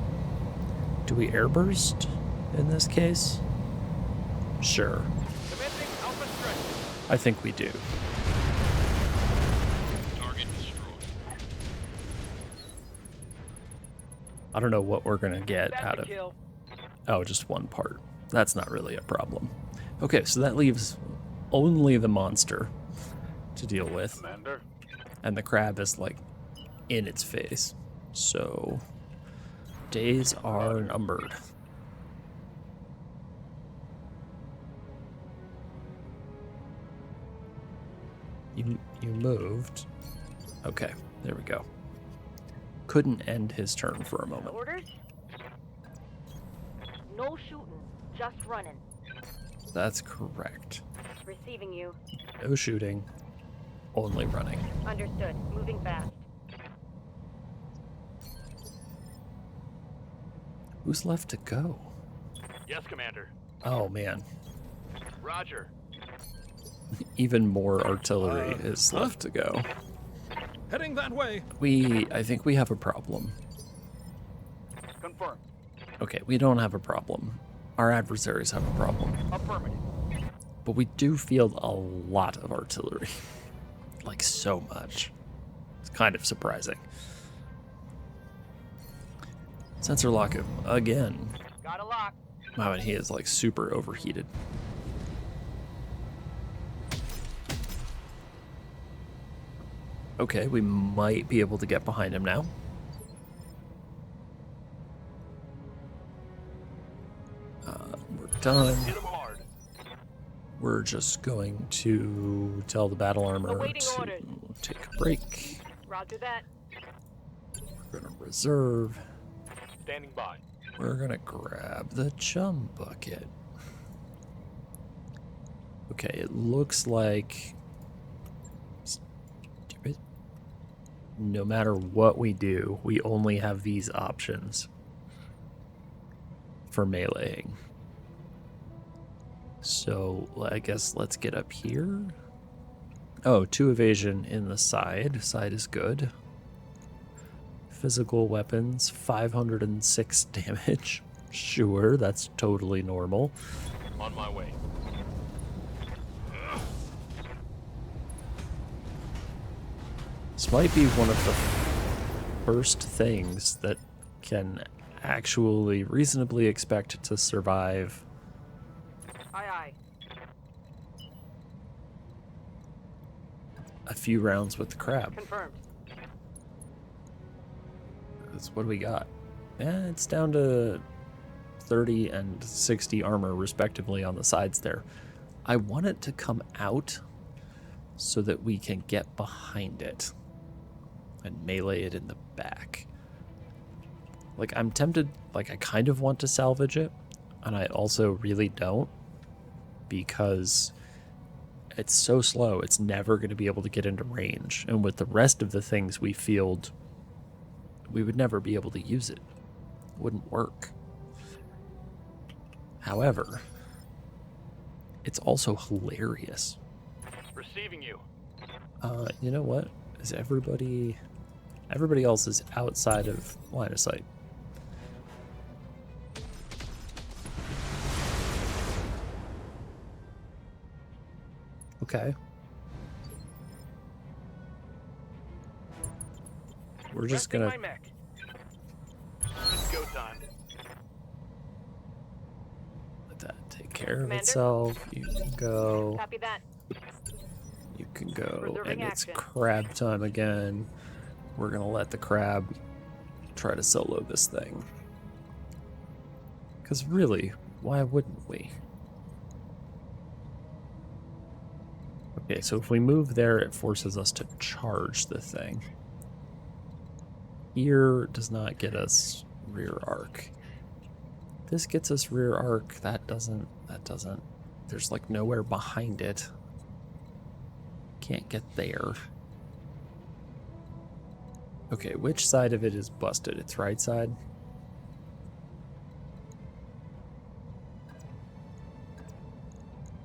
Do we airburst in this case? Sure. Commencing alpha stretch. I think we do. Target destroyed. I don't know what we're gonna get That's out a of... kill. Oh, just one part. That's not really a problem. Okay, so that leaves only the monster to deal with. Commander. And the crab is, like, in its face. So... days are numbered. You moved. Okay, there we go. Couldn't end his turn for a moment. Orders? No shooting, just running. That's correct. Receiving you. No shooting, only running. Understood. Moving fast. Who's left to go? Yes, Commander. Oh, man. Roger. Even more artillery is left to go. Heading that way. I think we have a problem. Confirmed. Okay, we don't have a problem. Our adversaries have a problem. Affirmative. But we do field a lot of artillery. Like, so much. It's kind of surprising. Sensor lock him again. Got a lock. Wow, and he is like super overheated. Okay, we might be able to get behind him now. We're done. Hit him hard. We're just going to tell the battle armor Awaiting to orders. take a break. Roger that. We're gonna reserve. Standing by. We're gonna grab the chum bucket. Okay, it looks like no matter what we do, we only have these options for meleeing. So I guess let's get up here. Oh, 2 evasion in the side. Side is good. Physical weapons, 506 damage. Sure, that's totally normal. On my way. This might be one of the first things that can actually reasonably expect to survive Aye, aye. a few rounds with the crab. Confirmed. That's what do we got? It's down to 30 and 60 armor respectively on the sides there. I want it to come out so that we can get behind it and melee it in the back. Like, I'm tempted, like, I kind of want to salvage it, and I also really don't, because it's so slow, it's never going to be able to get into range. And with the rest of the things we field, we would never be able to use it. It wouldn't work. However, it's also hilarious. Receiving you. You know what? Is everybody else is outside of line of sight. Okay. We're just Resting gonna my mech. It's go time. let that take care of Commander? itself. You can go. Copy that. You can go. Reserving And it's action. crab time again. We're gonna let the crab try to solo this thing. Because really, why wouldn't we? Okay, so if we move there, it forces us to charge the thing. Here does not get us rear arc. This gets us rear arc. That doesn't. There's like nowhere behind it. Can't get there. Okay, which side of it is busted? Its right side?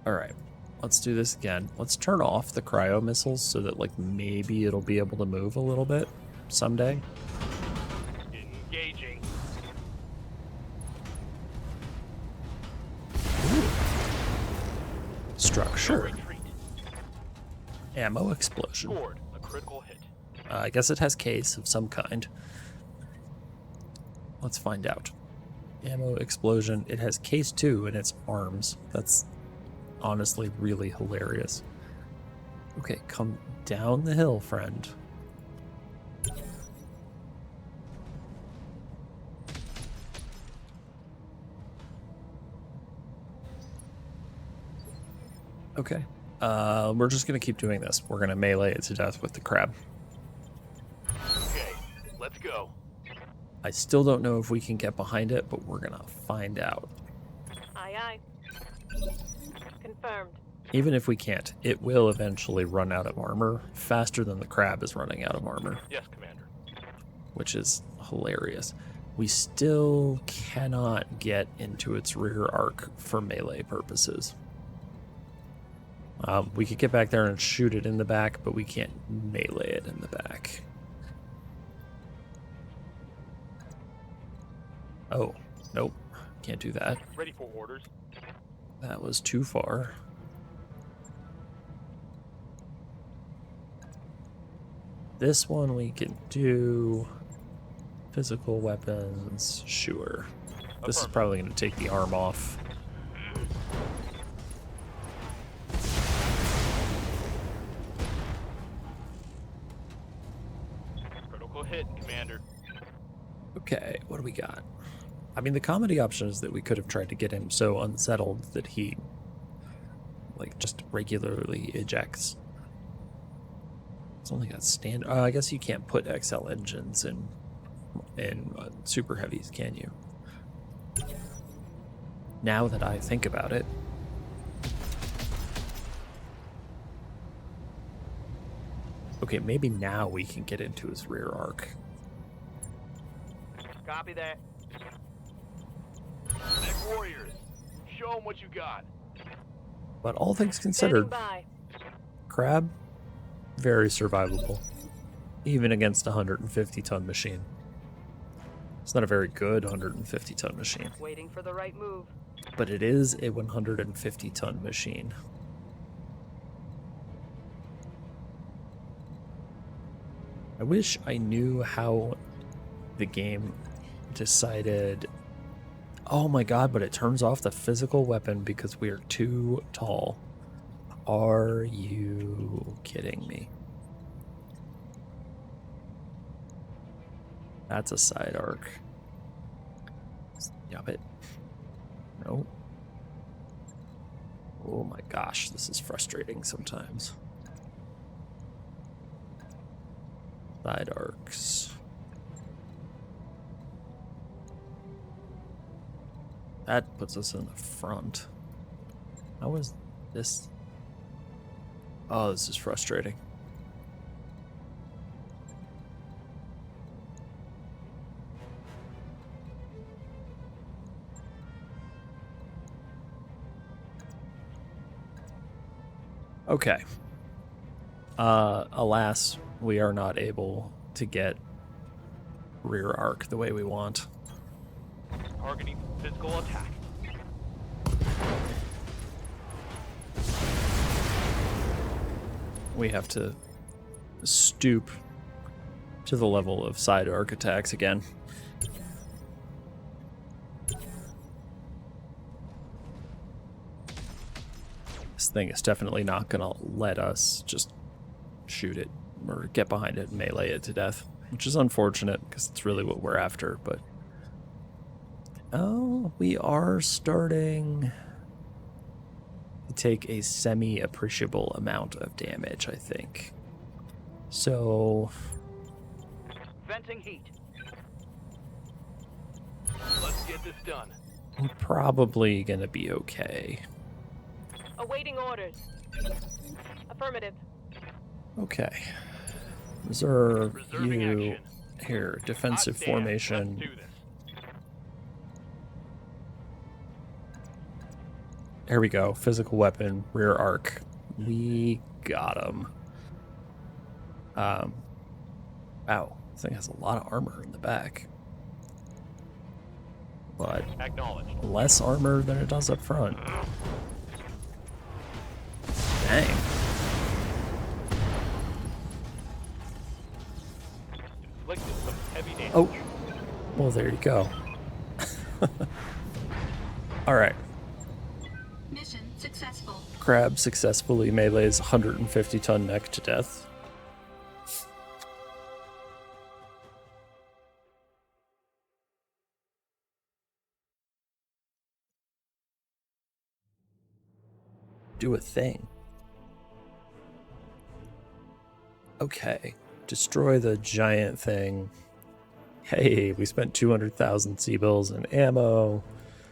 Alright, let's do this again. Let's turn off the cryo missiles so that, like, maybe it'll be able to move a little bit someday. Engaging. Structure. Retreat. Ammo explosion. Scored a critical hit. I guess it has case of some kind. Let's find out. Ammo explosion. It has case 2 in its arms. That's honestly really hilarious. Okay, come down the hill, friend. Okay. We're just gonna keep doing this. We're gonna melee it to death with the crab. Okay, let's go. I still don't know if we can get behind it, but we're gonna find out. Aye, aye. Confirmed. Even if we can't, it will eventually run out of armor faster than the crab is running out of armor, Yes, Commander. which is hilarious. we still cannot get into its rear arc for melee purposes. We could get back there and shoot it in the back, but we can't melee it in the back. Oh, nope. Can't do that. Ready for orders. That was too far. This one we can do. Physical weapons, sure. This is probably going to take the arm off. Critical hit, Commander. Okay, what do we got? I mean, the comedy option is that we could have tried to get him so unsettled that he, like, just regularly ejects. It's only got standard. I guess you can't put XL engines in super heavies, can you? Now that I think about it. Okay, maybe now we can get into his rear arc. Copy that. Mech warriors, show them what you got. But all things Standing considered, by. Crab, very survivable. Even against a 150-ton machine. It's not a very good 150-ton machine. Waiting for the right move. But it is a 150-ton machine. I wish I knew how the game decided... Oh my god, but it turns off the physical weapon because we are too tall. Are you kidding me? That's a side arc. Yup it. No. Oh my gosh, this is frustrating sometimes. Side arcs. That puts us in the front. How is this? Oh, this is frustrating. Okay. Alas, we are not able to get rear arc the way we want. Targeting physical attack. We have to stoop to the level of side arc attacks again. This thing is definitely not gonna let us just shoot it or get behind it and melee it to death, which is unfortunate because it's really what we're after, but... Oh, we are starting to take a semi-appreciable amount of damage, I think. So... Venting heat. Let's get this done. we're probably gonna be okay. Awaiting orders. Affirmative. Okay. Reserve Reserving you action. here. Defensive Hot damn, formation. Let's do this. There we go. Physical weapon, rear arc. We got him. Wow. This thing has a lot of armor in the back. But Acknowledged. less armor than it does up front. Dang. Inflicted some heavy damage. Oh. Well, there you go. Alright. Mission successful. Crab successfully melees 150-ton mech to death. Do a thing. Okay. Destroy the giant thing. Hey, we spent 200,000 C-bills and ammo.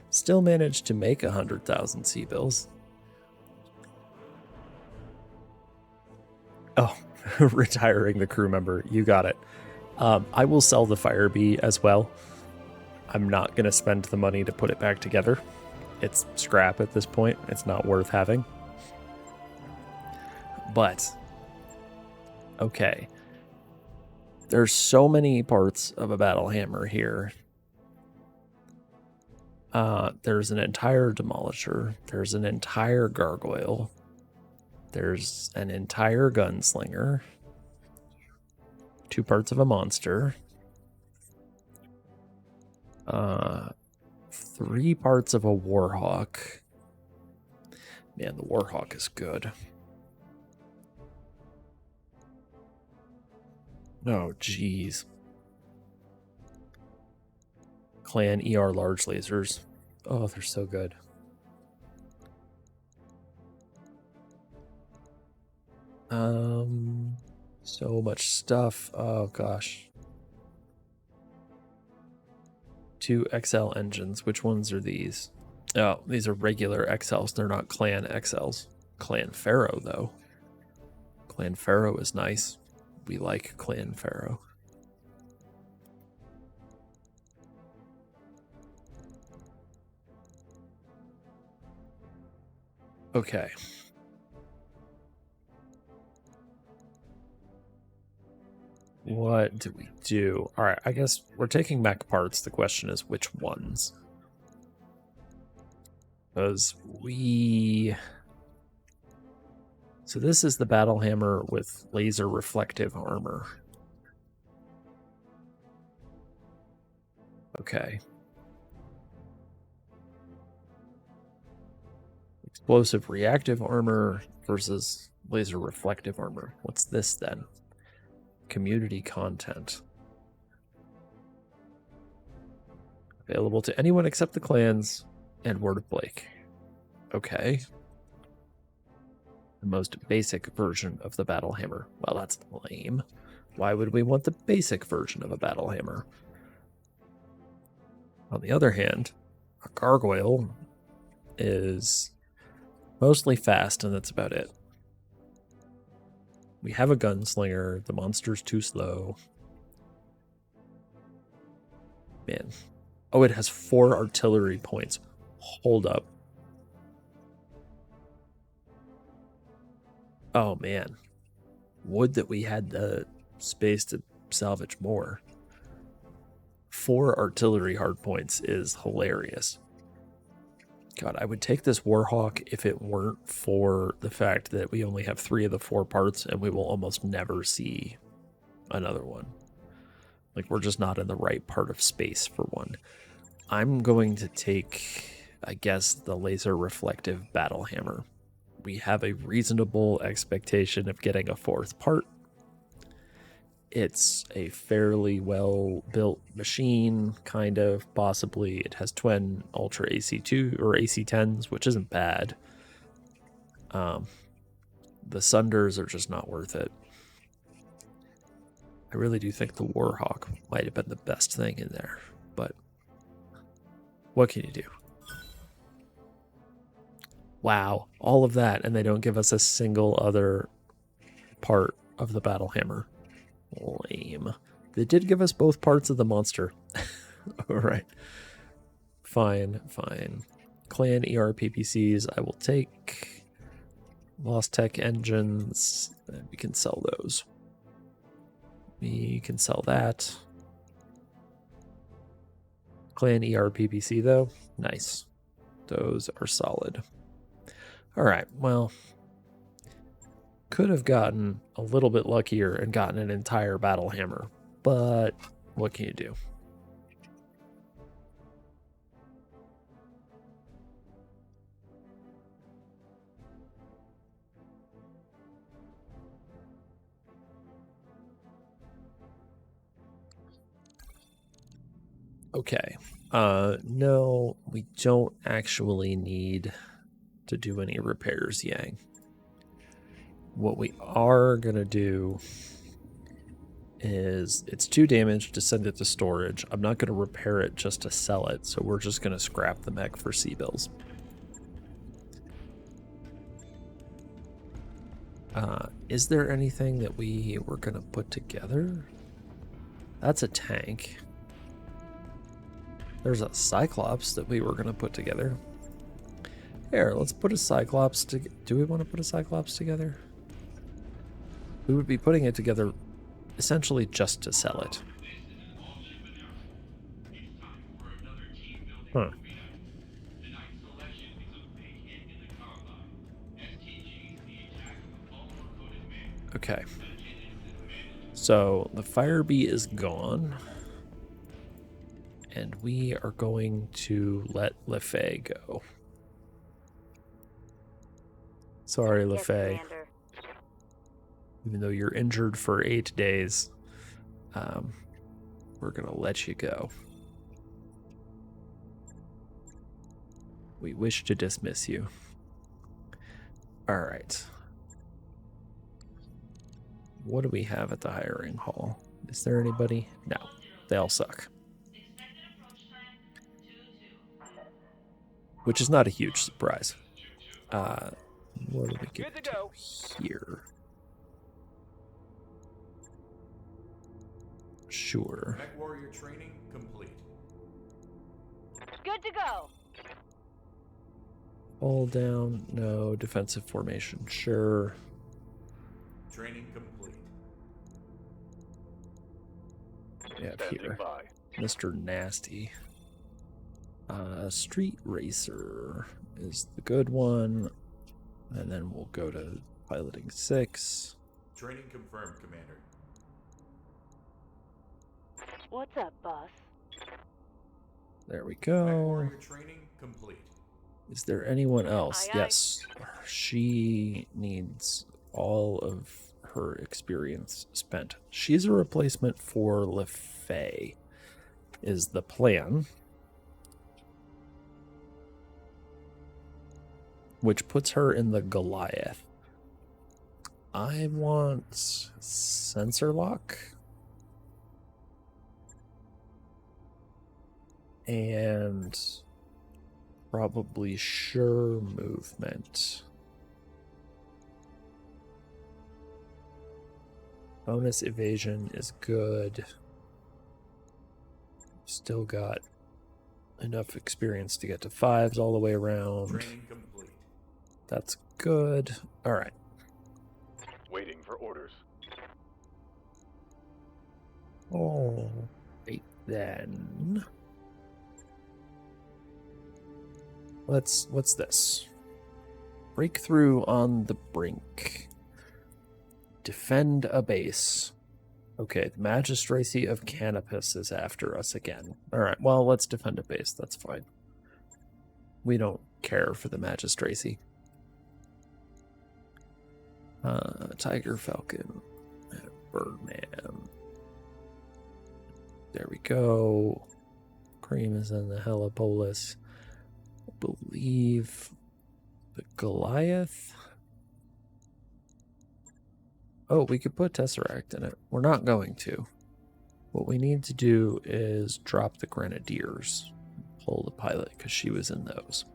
Still managed to make 100,000 C-bills. Oh, retiring the crew member. You got it. I will sell the Fire Bee as well. I'm not going to spend the money to put it back together. It's scrap at this point. It's not worth having. But, okay. There's so many parts of a battle hammer here. There's an entire demolisher. There's an entire gargoyle. There's an entire gunslinger. 2 parts of a monster. 3 parts of a warhawk. Man, the warhawk is good. Oh, jeez. Clan ER large lasers. Oh, they're so good. So much stuff. Oh, gosh. 2 XL engines. Which ones are these? Oh, these are regular XLs. They're not Clan XLs. Clan Pharaoh, though. Clan Pharaoh is nice. We like Clan Pharaoh. Okay. What do we do? All right, I guess we're taking mech parts. The question is which ones? Because we... So this is the battle hammer with laser reflective armor. Okay. Explosive reactive armor versus laser reflective armor. What's this then? Community content. Available to anyone except the clans and Word of Blake. Okay. The most basic version of the battle hammer. Well, that's lame. Why would we want the basic version of a battle hammer? On the other hand, a gargoyle is mostly fast, and that's about it. We have a gunslinger. The monster's too slow. Man. Oh, it has 4 artillery points. Hold up. Oh, man. Would that we had the space to salvage more. 4 artillery hardpoints is hilarious. God, I would take this Warhawk if it weren't for the fact that we only have 3 of the 4 parts and we will almost never see another one. Like, we're just not in the right part of space for one. I'm going to take, I guess, the laser reflective battle hammer. We have a reasonable expectation of getting a 4th part. It's a fairly well-built machine, kind of, possibly. It has twin Ultra AC2 or AC10s, which isn't bad. The Sunders are just not worth it. I really do think the Warhawk might have been the best thing in there, but what can you do? Wow, all of that, and they don't give us a single other part of the battle hammer. Lame. They did give us both parts of the monster. All right. Fine, fine. Clan ERPPCs, I will take. Lost Tech engines, and we can sell those. We can sell that. Clan ERPPC, though, nice. Those are solid. All right, well, could have gotten a little bit luckier and gotten an entire battle hammer, but what can you do? Okay. No, we don't actually need to do any repairs, Yang. What we are going to do is it's 2 damage to send it to storage. I'm not going to repair it just to sell it, so we're just going to scrap the mech for C-bills. Is there anything that we were going to put together? That's a tank. There's a Cyclops that we were going to put together. Here, let's put a Cyclops to. Do we want to put a Cyclops together? We would be putting it together essentially just to sell it. Huh. Okay. So the Fire Bee is gone. And we are going to let LeFay go. Sorry, Yes, LeFay. Commander. Even though you're injured for 8 days, we're going to let you go. We wish to dismiss you. All right. What do we have at the hiring hall? Is there anybody? No, they all suck. Which is not a huge surprise. What do we get Good to go. here? Sure. Mech warrior training complete. Good to go. All down. No. Defensive formation. Sure. Training complete. We have Standing here by. Mr. Nasty. Street Racer is the good one. And then we'll go to piloting 6. Training confirmed, Commander. What's up, boss? There we Mech go. warrior training complete. Is there anyone else? Aye, aye. Yes. She needs all of her experience spent. She's a replacement for LeFay, is the plan. Which puts her in the Goliath. I want sensor lock. And probably sure movement. Bonus evasion is good. Still got enough experience to get to 5s all the way around. Training complete. That's good. All right. Waiting for orders. All right then. What's this? Breakthrough on the brink. Defend a base. Okay, the Magistracy of Canopus is after us again. Alright, well, let's defend a base. That's fine. We don't care for the Magistracy. Tiger Falcon. Birdman. There we go. Cream is in the Helipolis. I believe the Goliath. Oh, we could put Tesseract in it. We're not going to. What we need to do is drop the Grenadiers. Pull the pilot because she was in those.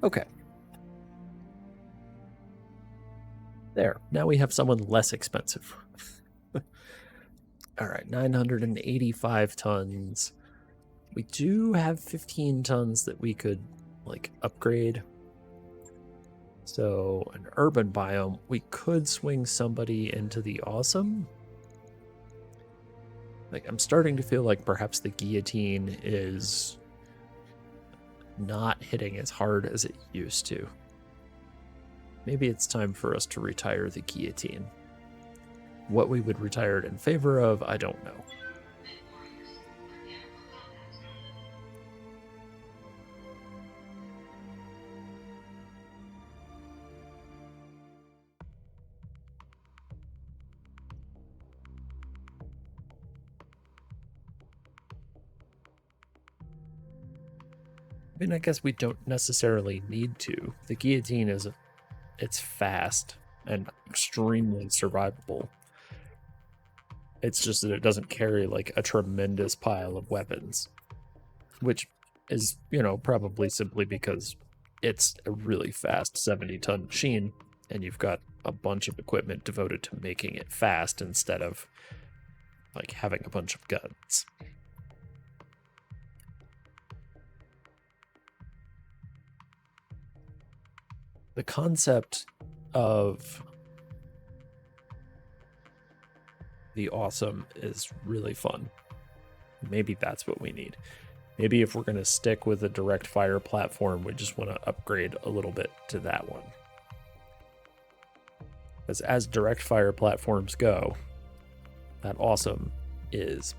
Okay. There. Now we have someone less expensive. All right, 985 tons. We do have 15 tons that we could, like, upgrade. So, an urban biome, we could swing somebody into the awesome. Like, I'm starting to feel like perhaps the guillotine is not hitting as hard as it used to. Maybe it's time for us to retire the guillotine. What we would retire it in favor of, I don't know. I mean, I guess we don't necessarily need to. The guillotine is, it's fast and extremely survivable. It's just that it doesn't carry like a tremendous pile of weapons, which is, you know, probably simply because it's a really fast 70-ton machine and you've got a bunch of equipment devoted to making it fast instead of like having a bunch of guns. The concept of the awesome is really fun. Maybe that's what we need. Maybe if we're going to stick with a direct fire platform, we just want to upgrade a little bit to that one. Because as direct fire platforms go, that awesome is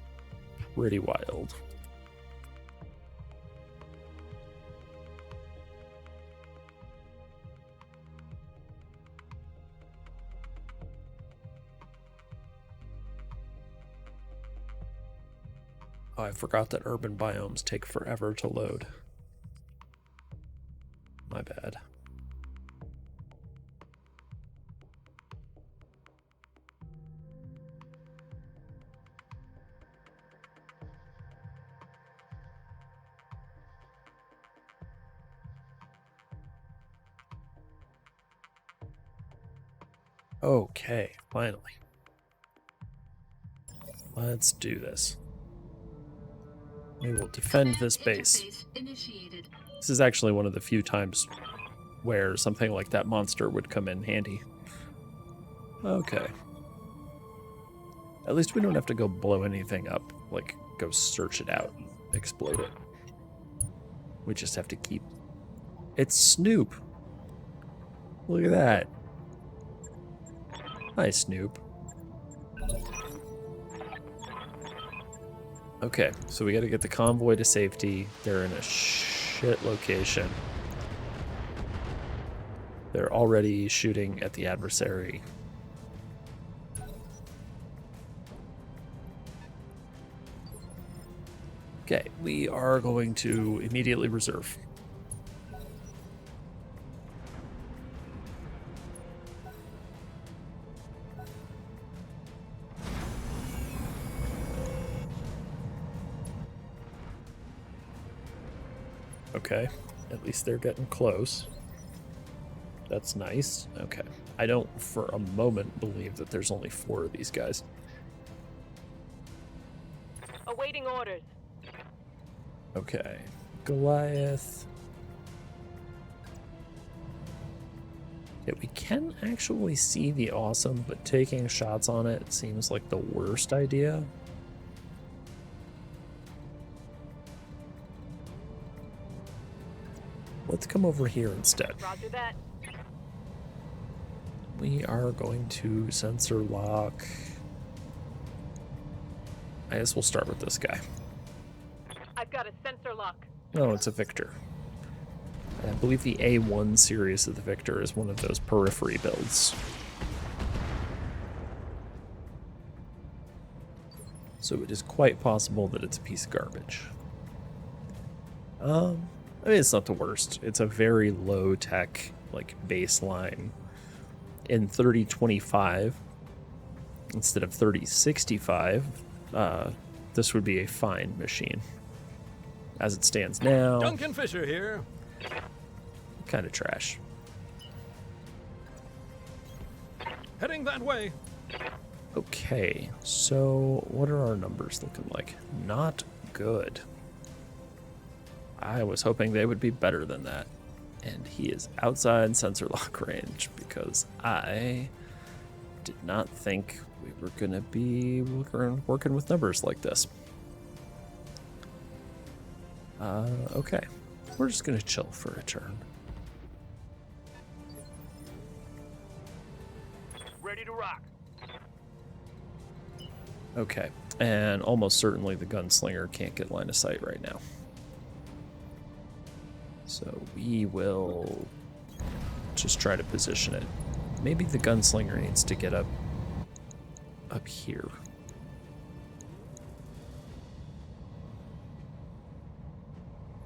pretty wild. Oh, I forgot that urban biomes take forever to load. My bad. Okay, finally. Let's do this. We will defend this base. Interface initiated. This is actually one of the few times where something like that monster would come in handy. Okay. At least we don't have to go blow anything up, like go search it out and explode it. We just have to keep... It's Snoop! Look at that. Hi, Snoop. Okay, so we gotta get the convoy to safety. They're in a shit location. They're already shooting at the adversary. Okay, we are going to immediately reserve. Okay, at least they're getting close. That's nice. Okay, I don't for a moment believe that there's only 4 of these guys. Awaiting orders. Okay, Goliath. Yeah, we can actually see the awesome, but taking shots on it seems like the worst idea. Let's come over here instead. Roger that. We are going to sensor lock. I guess we'll start with this guy. I've got a sensor lock. No, it's a Victor. I believe the A1 series of the Victor is one of those periphery builds. So it is quite possible that it's a piece of garbage. I mean, it's not the worst. It's a very low tech, like, baseline. In 3025, instead of 3065, this would be a fine machine. As it stands now, Duncan Fisher here. kind of trash. Heading that way. Okay, so what are our numbers looking like? Not good. I was hoping they would be better than that. And he is outside sensor lock range because I did not think we were going to be working with numbers like this. Okay, we're just going to chill for a turn. Ready to rock. Okay, and almost certainly the gunslinger can't get line of sight right now. So we will just try to position it. Maybe the gunslinger needs to get up here.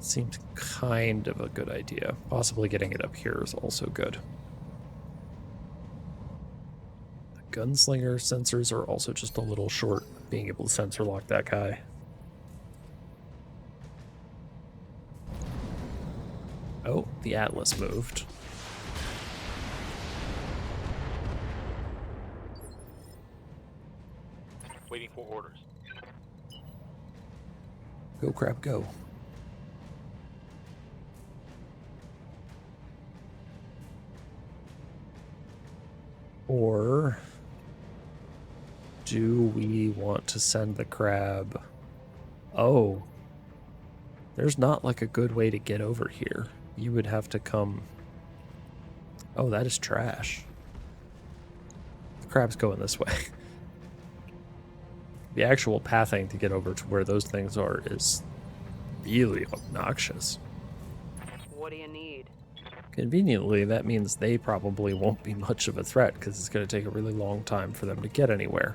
Seems kind of a good idea. Possibly getting it up here is also good. The gunslinger sensors are also just a little short, being able to sensor lock that guy. Oh, the Atlas moved. Waiting for orders. Go, crap, go. Or do we want to send the crab? Oh, there's not like a good way to get over here. You would have to come. Oh, that is trash. The crab's going this way. The actual pathing to get over to where those things are is really obnoxious. What do you need? Conveniently, that means they probably won't be much of a threat because it's going to take a really long time for them to get anywhere.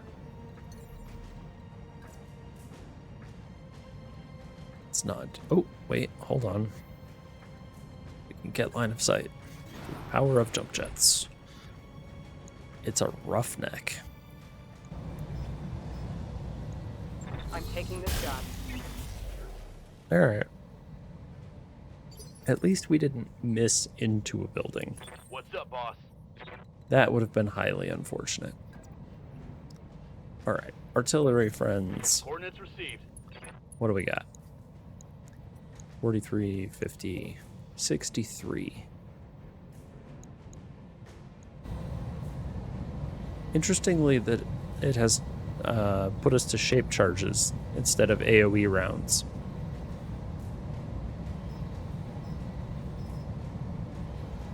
It's not. Oh, wait, hold on. We can get line of sight. Power of jump jets. It's a roughneck. I'm taking this shot. Alright. At least we didn't miss into a building. What's up, boss? That would have been highly unfortunate. Alright, artillery friends. Coordinates received. What do we got? 43, 50, 63. Interestingly, that it has put us to shape charges instead of AoE rounds.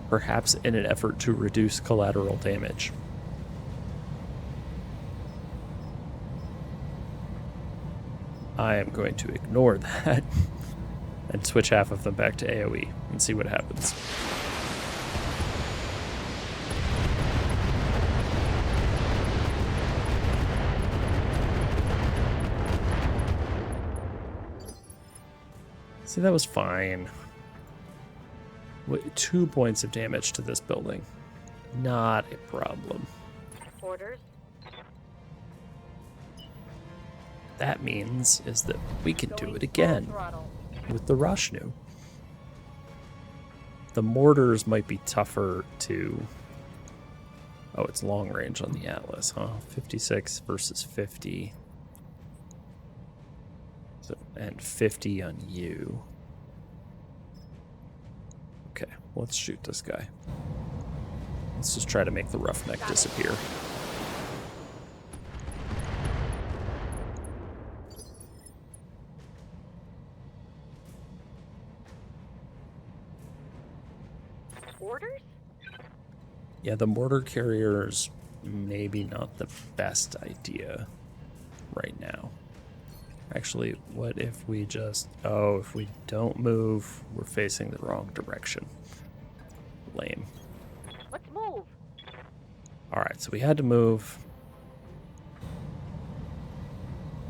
Perhaps in an effort to reduce collateral damage. I am going to ignore that and switch half of them back to AoE and see what happens. See, that was fine. 2 points of damage to this building. Not a problem. Orders? That means is that we can do Going it again full throttle. with the Rashnu. The mortars might be tougher to... Oh, it's long range on the Atlas, huh? 56 versus 50. So, and 50 on you. Okay, let's shoot this guy. Let's just try to make the roughneck disappear. Orders? Yeah, the mortar carrier's maybe not the best idea right now. Actually, what if we just... Oh, if we don't move, we're facing the wrong direction. Lame. Let's move. Alright, so we had to move.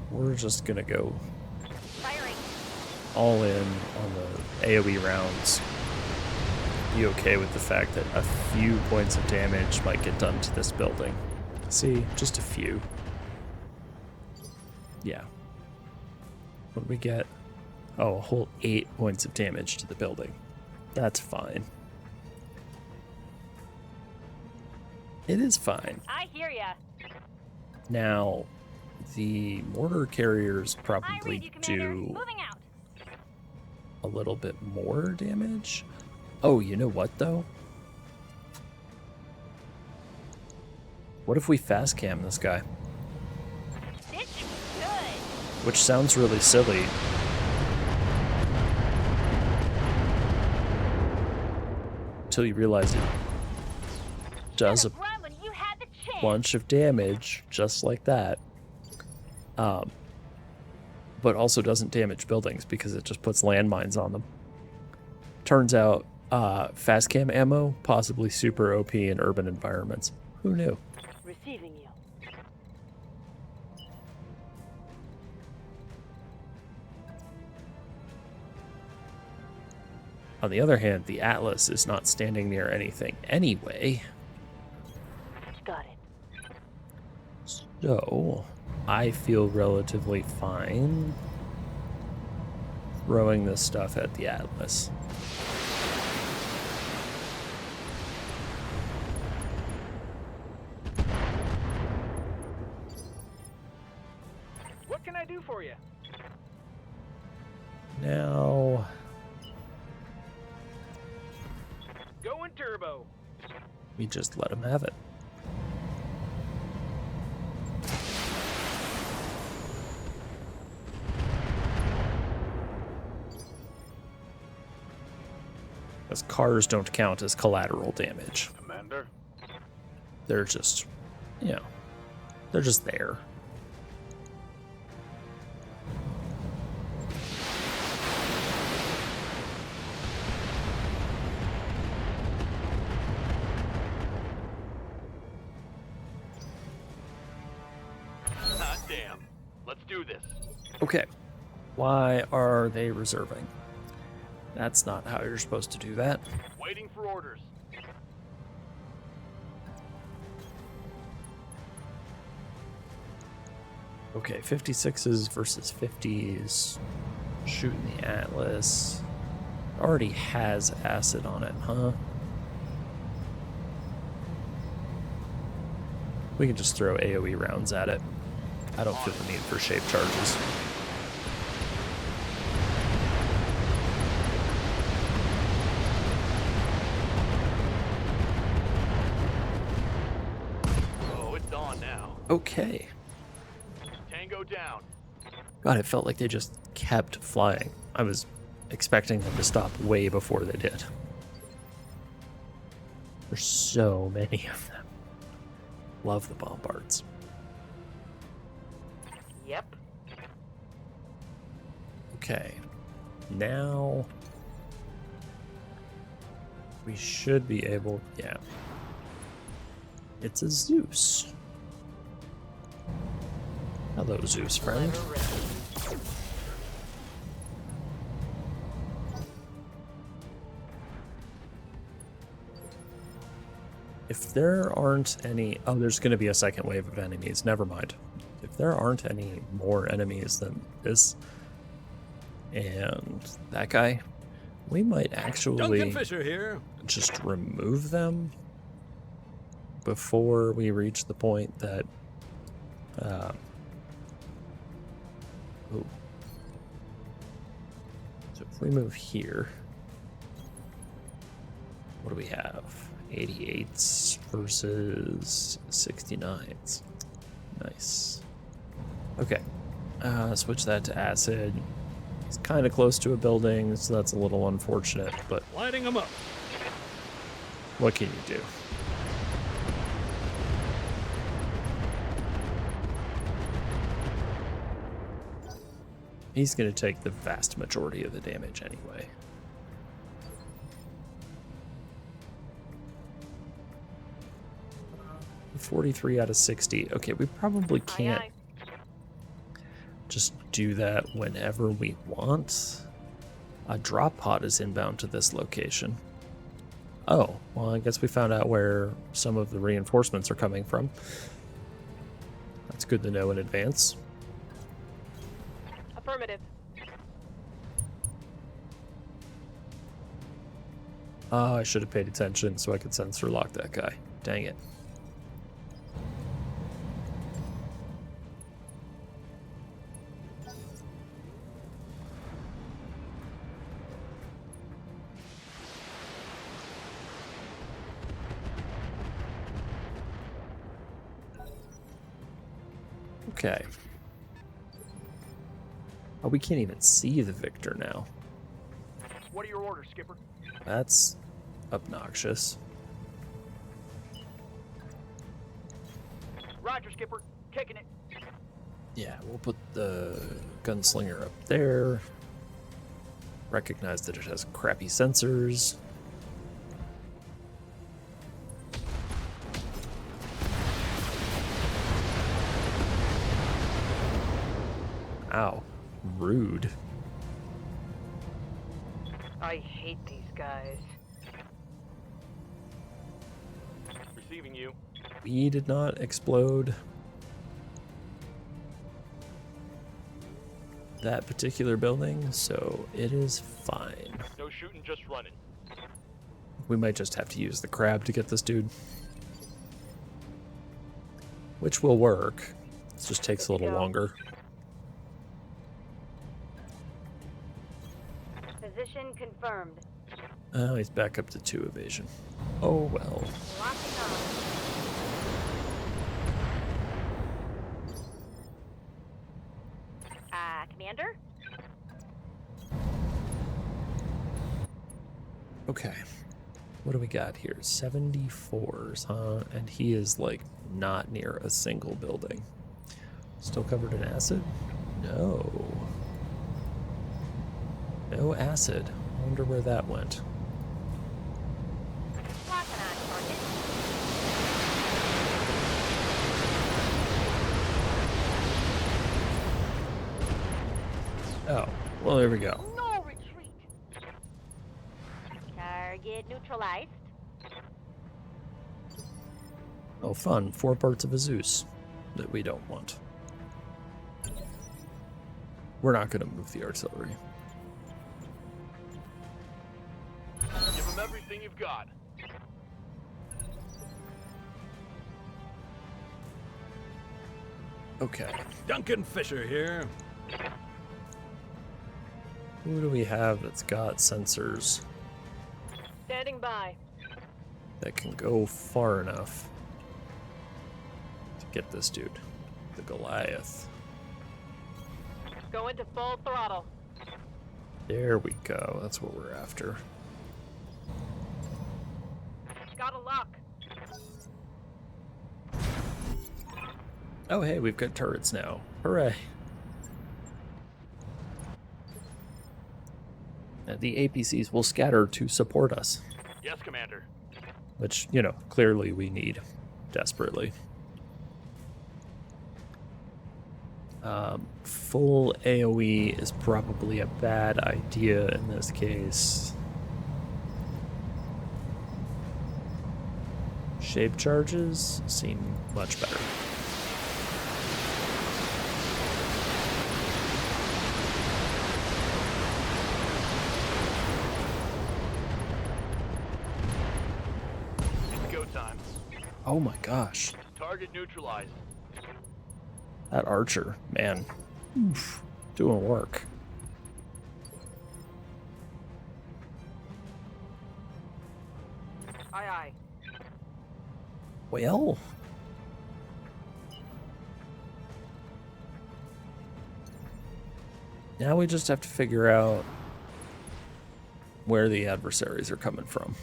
We're just gonna go Firing. all in on the AoE rounds. Be okay with the fact that a few points of damage might get done to this building. See, just a few. Yeah. What did we get? Oh, a whole 8 points of damage to the building. That's fine. It is fine. I hear ya. Now, the mortar carriers I probably read you, Commander. do Moving out. a little bit more damage. Oh, you know what, though? What if we fast cam this guy? This is good. Which sounds really silly. Until you realize it does a Should've run when you had the chance. bunch of damage, just like that. But also doesn't damage buildings because it just puts landmines on them. Turns out, fast cam ammo, possibly super OP in urban environments. Who knew? Receiving you. On the other hand, the Atlas is not standing near anything anyway. Got it. So, I feel relatively fine throwing this stuff at the Atlas. What can I do for you? Now, Going turbo. we just let him have it. Because cars don't count as collateral damage. Commander? They're just, you know, they're just there. Hot damn. Let's do this. Okay. Why are they reserving? That's not how you're supposed to do that. Waiting for orders. Okay, 56s versus 50s. Shooting the Atlas. Already has acid on it, huh? We can just throw AoE rounds at it. I don't feel the need for shape charges. Oh, it's on now. Okay. Tango down. God, it felt like they just kept flying. I was expecting them to stop way before they did. There's so many of them. Love the bombards. Yep. Okay. Now we should be able, yeah. It's a Zeus. Hello, Zeus friend. Letter ready. If there aren't any... Oh, there's going to be a second wave of enemies. Never mind. If there aren't any more enemies than this and that guy, we might actually Duncan Fisher here. just remove them before we reach the point that... ooh. So if we move here, what do we have? 88s versus 69s. Nice. Okay. Switch that to acid. He's kind of close to a building, so that's a little unfortunate, but Lighting them up. what can you do? He's going to take the vast majority of the damage anyway. 43 out of 60. Okay, we probably can't Aye, just do that whenever we want. A drop pod is inbound to this location. Oh, well, I guess we found out where some of the reinforcements are coming from. That's good to know in advance. Affirmative. Oh, I should have paid attention so I could sensor lock that guy. Dang it. Okay. Oh, we can't even see the victor now. What are your orders, Skipper? That's obnoxious. Roger, Skipper. Kicking it. Yeah, we'll put the gunslinger up there. Recognize that it has crappy sensors. Ow. Rude. I hate these guys. Receiving you. We did not explode that particular building, so it is fine. No shooting, just running. We might just have to use the crab to get this dude. Which will work. It just takes a little Yeah. longer. Position confirmed. Oh, he's back up to 2 evasion. Oh well. Locking on. Commander? Okay. What do we got here? 74s, huh? And he is like not near a single building. Still covered in acid? No. No acid. I wonder where that went. Locking on target. Oh, well, there we go. No retreat. Target neutralized. Oh, fun. 4 parts of a Zeus that we don't want. We're not going to move the artillery. Give them everything you've got. Okay. Duncan Fisher here. Who do we have that's got sensors Standing by. that can go far enough to get this dude? The Goliath. Going to full throttle. There we go. That's what we're after. Got a lock. Oh, hey, we've got turrets now. Hooray. The APCs will scatter to support us, Yes, Commander. which, you know, clearly we need desperately. Full AoE is probably a bad idea in this case. Shape charges seem much better. It's go time. Oh my gosh. Target neutralized. That archer, man. Oof, doing work. Aye, aye. Well. Now we just have to figure out where the adversaries are coming from.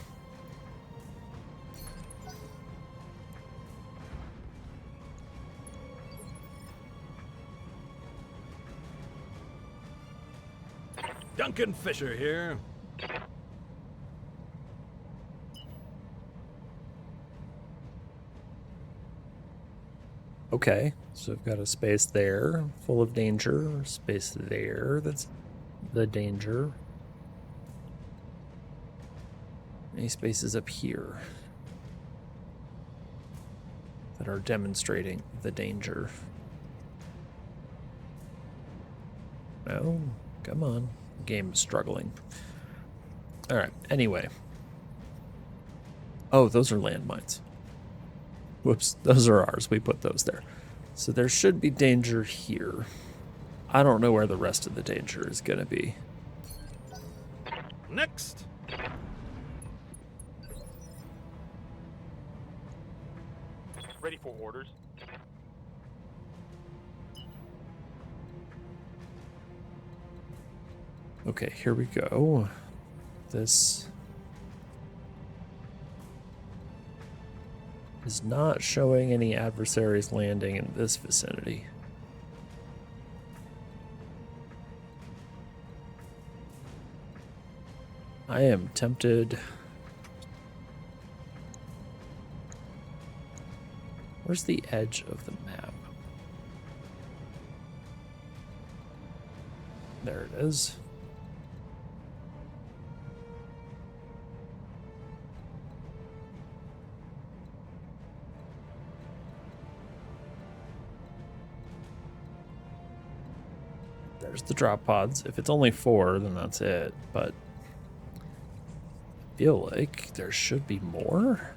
Duncan Fisher here. Okay, so we've got a space there full of danger, space there that's the danger. Any spaces up here that are demonstrating the danger? No, come on. The game is struggling. All right, anyway. Oh, those are landmines. Whoops, those are ours. We put those there. So there should be danger here. I don't know where the rest of the danger is going to be. Next. Ready for orders. Okay, here we go. This is not showing any adversaries landing in this vicinity. I am tempted. Where's the edge of the map? There it is. There's the drop pods. If it's only 4, then that's it. But I feel like there should be more.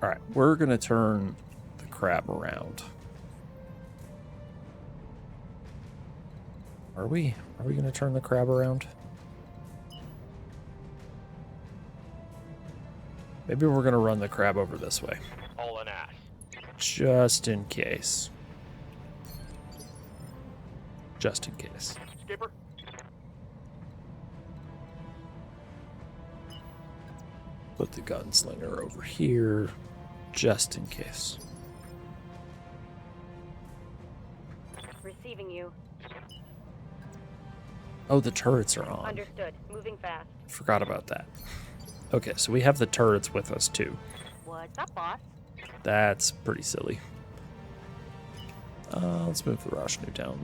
All right, we're going to turn the crab around. Are we? Are we going to turn the crab around? Maybe we're going to run the crab over this way. All in ass. Just in case. Just in case. Skipper. Put the gunslinger over here, just in case. Receiving you. Oh, the turrets are on. Understood. Moving fast. Forgot about that. Okay, so we have the turrets with us too. What's up, boss? That's pretty silly. Let's move the Rashnu down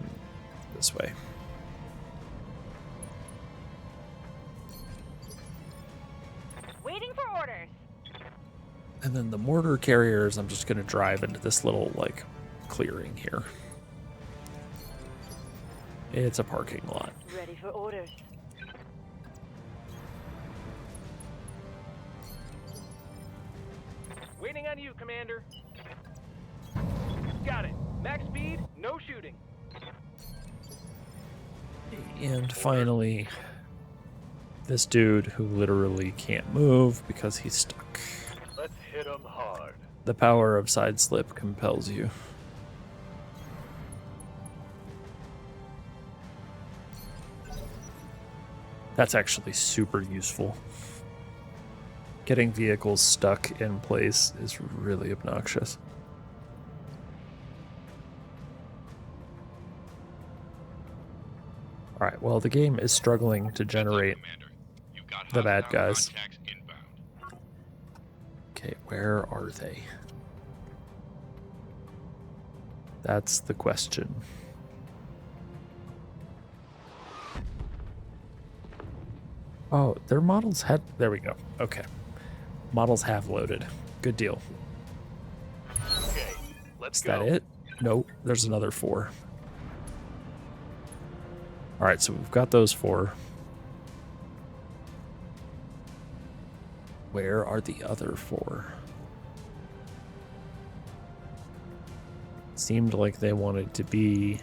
this way. Waiting for orders. And then the mortar carriers, I'm just going to drive into this little, like, clearing here. It's a parking lot. Ready for orders. Waiting on you, Commander. Got it. Max speed, no shooting. And finally, this dude who literally can't move because he's stuck. Let's hit him hard. The power of side slip compels you. That's actually super useful. Getting vehicles stuck in place is really obnoxious. Alright, well, the game is struggling to generate Commander. You've got the bad hostile guys. contacts inbound. Okay, where are they? That's the question. Oh, their models had... There we go. Okay. Models have loaded. Good deal. Okay, let's Is go. that it? Nope, there's another 4. Alright, so we've got those 4. Where are the other 4? Seemed like they wanted to be...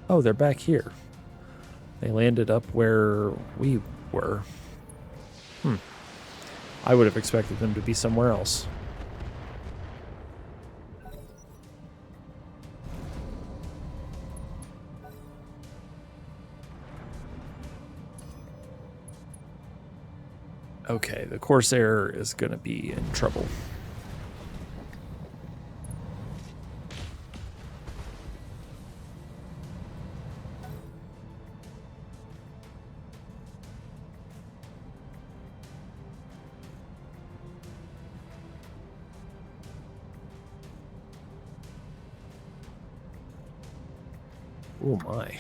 Oh, they're back here. They landed up where we were. I would have expected them to be somewhere else. Okay, the Corsair is going to be in trouble. Oh my.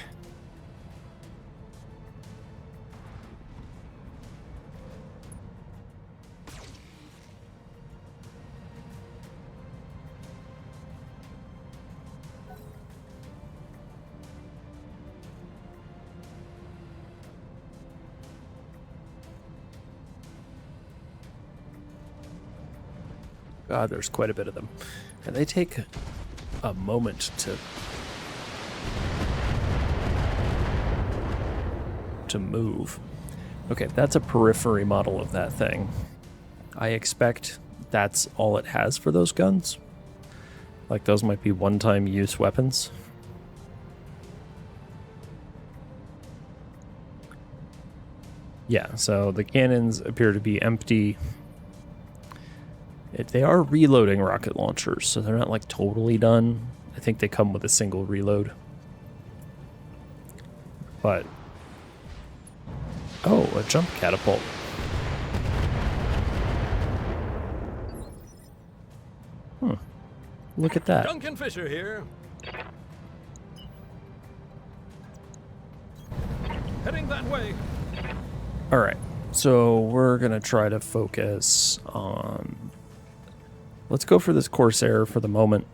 God, there's quite a bit of them. And they take a moment to move. Okay, that's a periphery model of that thing. I expect that's all it has for those guns. Like, those might be one-time use weapons. Yeah, so the cannons appear to be empty. They are reloading rocket launchers, so they're not like totally done. I think they come with a single reload. But... oh, a jump catapult. Look at that. Duncan Fisher here. Heading that way. Alright, so we're going to try to focus on... Let's go for this Corsair for the moment.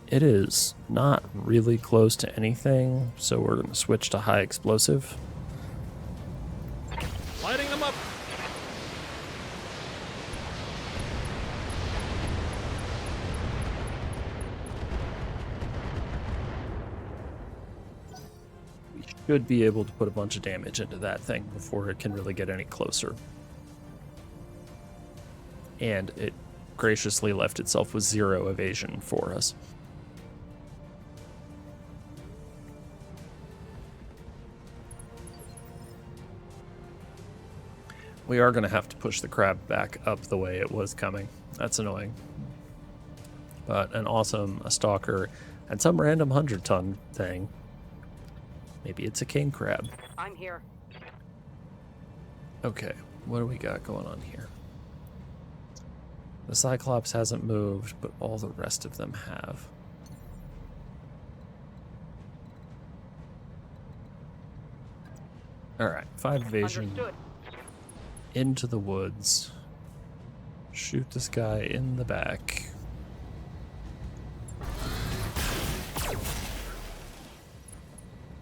It is not really close to anything, so we're going to switch to high explosive. Lighting them up. We should be able to put a bunch of damage into that thing before it can really get any closer. And it graciously left itself with 0 evasion for us. We are going to have to push the crab back up the way it was coming. That's annoying. But an awesome stalker and some random 100-ton thing. Maybe it's a king crab. I'm here. Okay, what do we got going on here? The Cyclops hasn't moved, but all the rest of them have. Alright, 5 evasion. Understood. Into the woods. Shoot this guy in the back.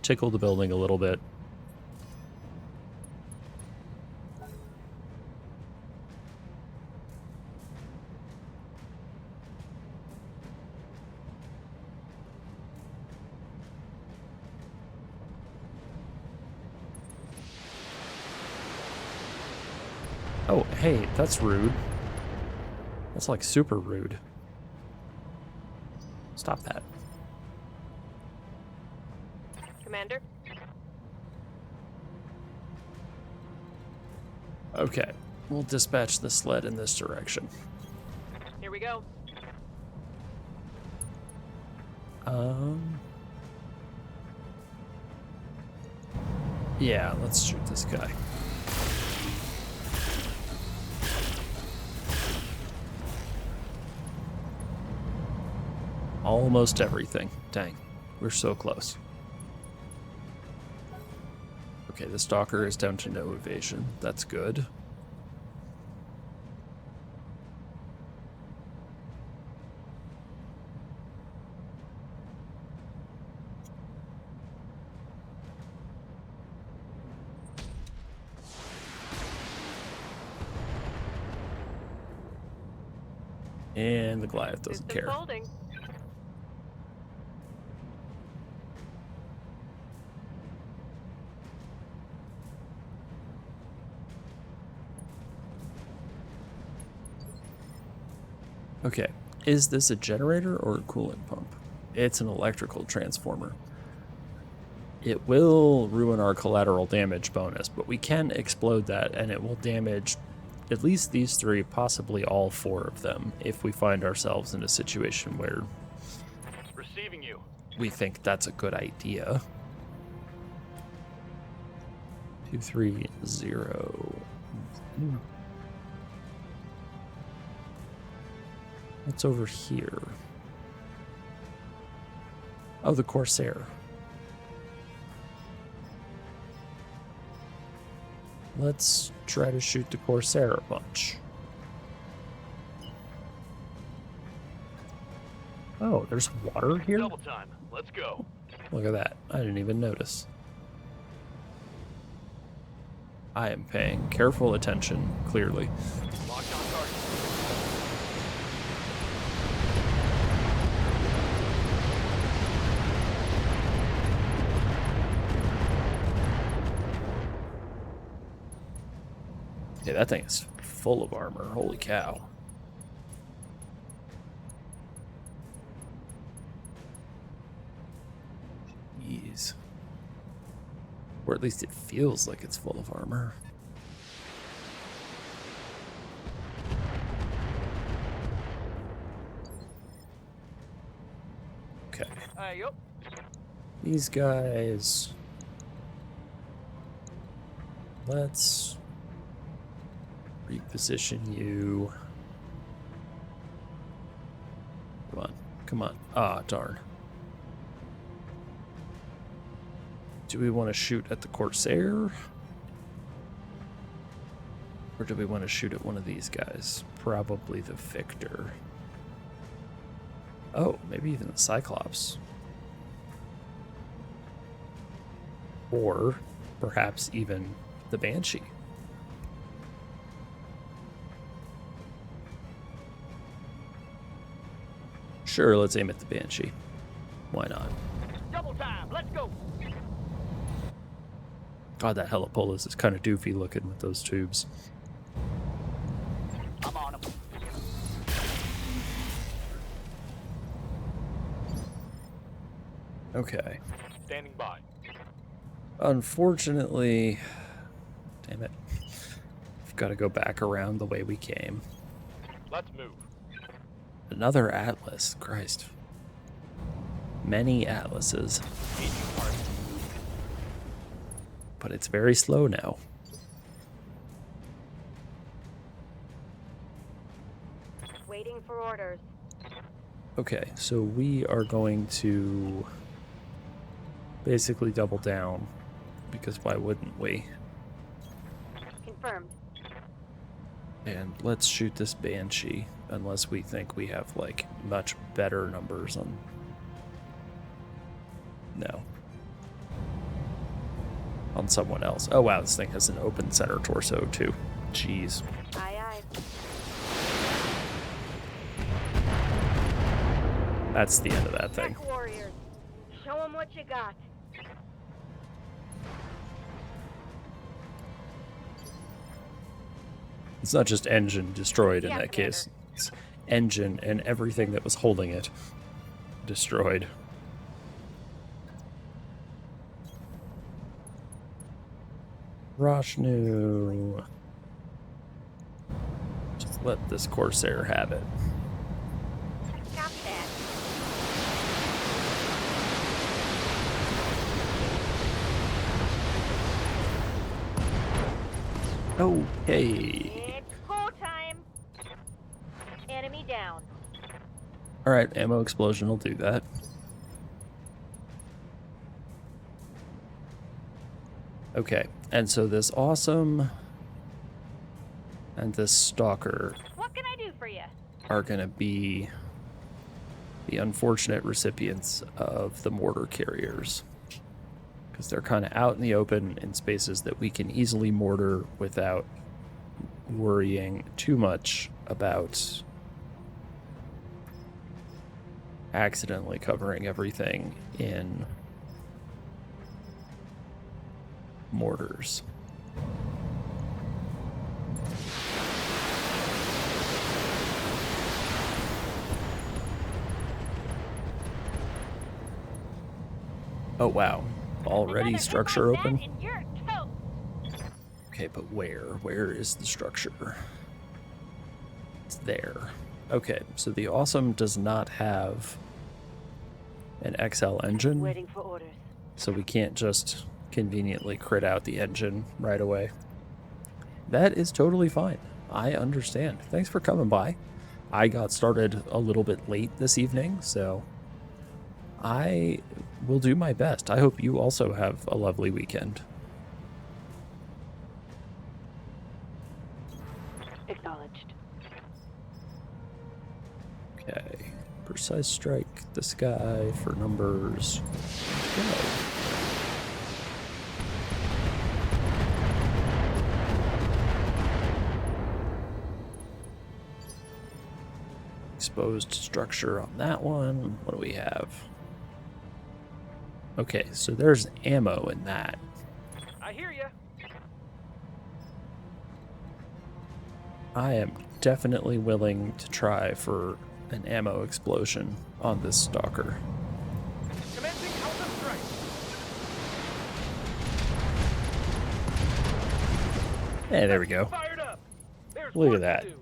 Tickle the building a little bit. Oh, hey, that's rude. That's like super rude. Stop that. Commander? Okay, we'll dispatch the sled in this direction. Here we go. Yeah, let's shoot this guy. Almost everything. Dang, we're so close. Okay, the stalker is down to no evasion. That's good. And the Goliath doesn't care. Holding. Okay, is this a generator or a coolant pump? It's an electrical transformer. It will ruin our collateral damage bonus, but we can explode that and it will damage at least these 3, possibly all 4 of them, if we find ourselves in a situation where Receiving you. we think that's a good idea. 230. What's over here? Oh, the Corsair. Let's try to shoot the Corsair a bunch. Oh, there's water here? Double time. Let's go. Look at that. I didn't even notice. I am paying careful attention, clearly. Locked on target. Yeah, that thing is full of armor. Holy cow. Jeez. Or at least it feels like it's full of armor. Okay. Yup. These guys. Let's reposition you. Come on. Come on. Ah, darn. Do we want to shoot at the Corsair? Or do we want to shoot at one of these guys? Probably the Victor. Oh, maybe even the Cyclops. Or perhaps even the Banshee. Sure, let's aim at the Banshee. Why not? Double time. Let's go. God, that Helipolis is kind of doofy looking with those tubes. I'm on him. Okay. Standing by. Unfortunately, damn it. We've got to go back around the way we came. Let's move. Another atlas. Christ. Many atlases. Aging party. But it's very slow now. Waiting for orders. Okay, so we are going to basically double down, because why wouldn't we? Confirmed. And let's shoot this Banshee, unless we think we have, like, much better numbers on... No. On someone else. Oh wow, this thing has an open center torso, too. Jeez. Aye, aye. That's the end of that thing. Tech warriors. Show them what you got. It's not just engine destroyed in Yeah, that case. It's engine and everything that was holding it destroyed. Roshnu. Just let this Corsair have it. Copy that. Okay. It's go time. Enemy down. Alright, ammo explosion will do that. Okay, and so this awesome and this stalker What can I do for you? are going to be the unfortunate recipients of the mortar carriers. Because they're kind of out in the open in spaces that we can easily mortar without worrying too much about accidentally covering everything in mortars. Oh wow, already Another structure hit like open? that and you're toast. Okay, but where? Where is the structure? It's there. Okay, so the Awesome does not have an XL engine, Waiting for orders. so we can't just conveniently crit out the engine right away. That is totally fine. I understand. Thanks for coming by. I got started a little bit late this evening, so I will do my best. I hope you also have a lovely weekend. Acknowledged. Okay. Precise strike this guy for numbers. Go. Exposed structure on that one. What do we have? Okay, so there's ammo in that. I hear ya. I am definitely willing to try for an ammo explosion on this stalker. Commencing counter strike. Hey, there we go. Fired up. There's Look at work to that. do.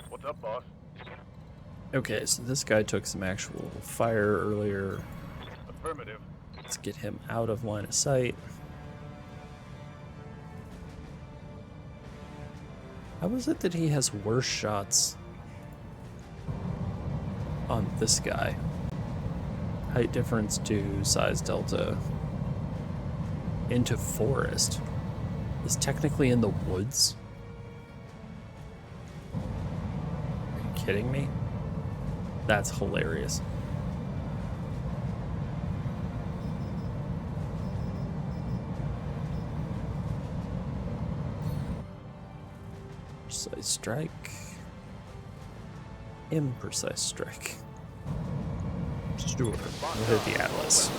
What's up, boss? Okay, so this guy took some actual fire earlier. Affirmative. Let's get him out of line of sight. How is it that he has worse shots on this guy? Height difference to size delta into forest. Is technically in the woods? Are you kidding me? That's hilarious. Precise strike. Imprecise strike. Sure. We'll hit the Atlas.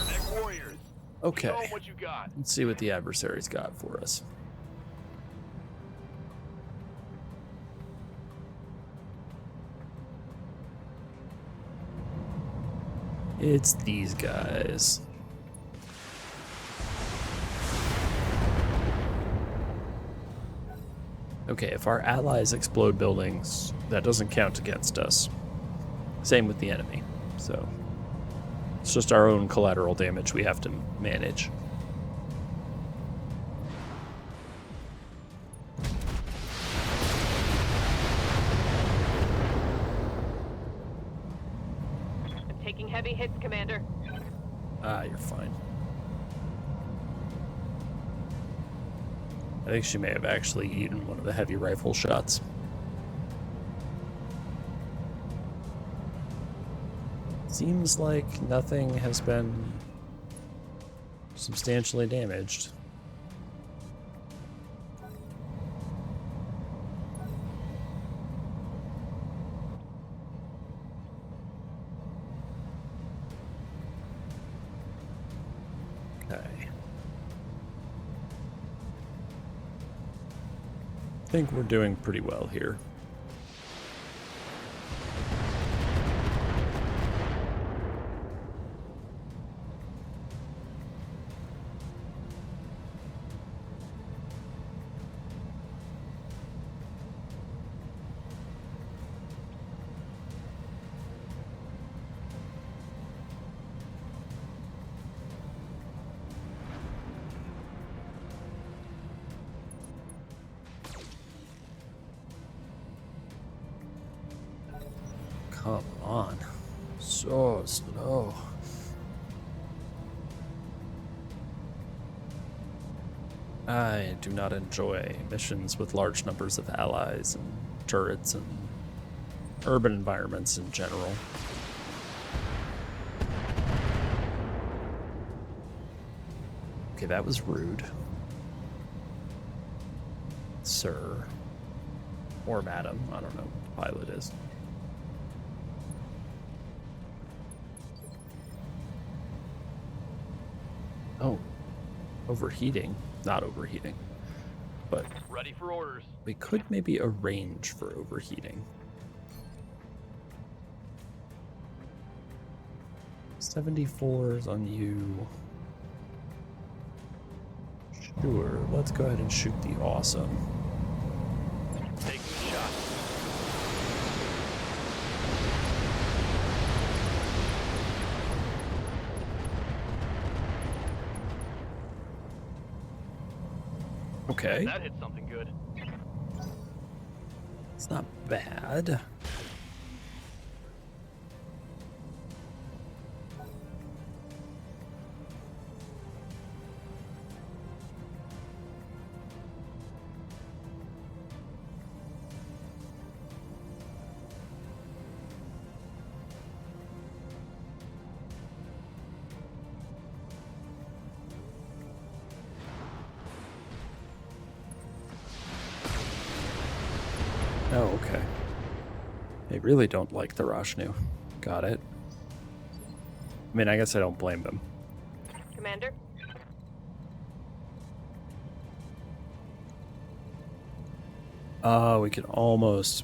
Neck warriors. Show 'em Okay. what you got. Let's see what the adversary's got for us. It's these guys. Okay, if our allies explode buildings, that doesn't count against us. Same with the enemy. So it's just our own collateral damage we have to manage. I'm taking heavy hits, Commander. Ah, you're fine. I think she may have actually eaten one of the heavy rifle shots. Seems like nothing has been substantially damaged. Okay. I think we're doing pretty well here. Come on. So slow. I do not enjoy missions with large numbers of allies and turrets and urban environments in general. Okay, that was rude. Sir. Or madam. I don't know what the pilot is. Oh, overheating. Not overheating. But Ready for orders. we could maybe arrange for overheating. 74s on you. Sure, let's go ahead and shoot the awesome. Taking the shot. Okay, That hit something good. it's not bad. Oh, okay. They really don't like the Rashnu. Got it. I mean, I guess I don't blame them. Commander? We can almost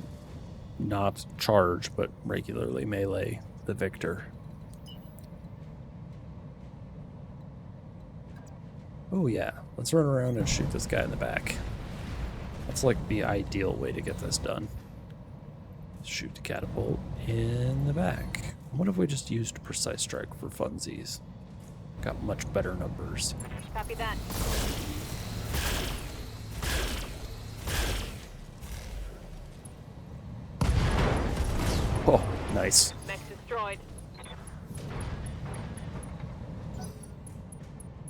not charge, but regularly melee the victor. Oh yeah, let's run around and shoot this guy in the back. That's like the ideal way to get this done. Shoot the catapult in the back. What if we just used precise strike for funsies? Got much better numbers. Copy that. Oh, nice. Mech destroyed.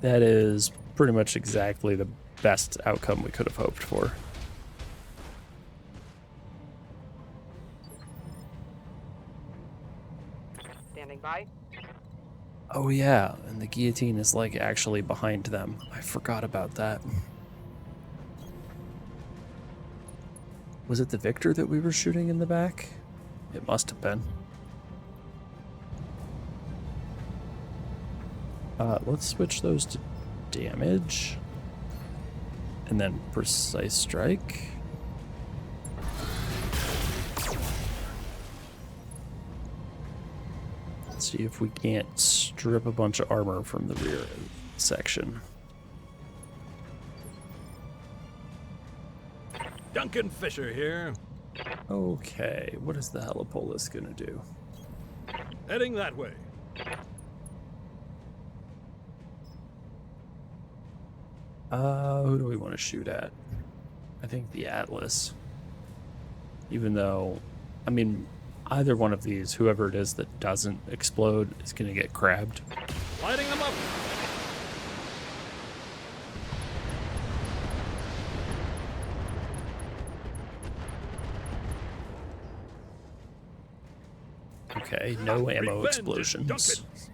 That is pretty much exactly the best outcome we could have hoped for. Standing by. Oh yeah, and the guillotine is like actually behind them. I forgot about that. Was it the victor that we were shooting in the back? It must have been. Let's switch those to damage. And then precise strike. See if we can't strip a bunch of armor from the rear section. Duncan Fisher here. Okay, what is the helipolis gonna do? Heading that way. Who do we want to shoot at? I think the Atlas. Even though, I mean, either one of these, whoever it is that doesn't explode is gonna get crabbed. Lighting them up. Okay, no ammo Revenge, explosions. Duncan.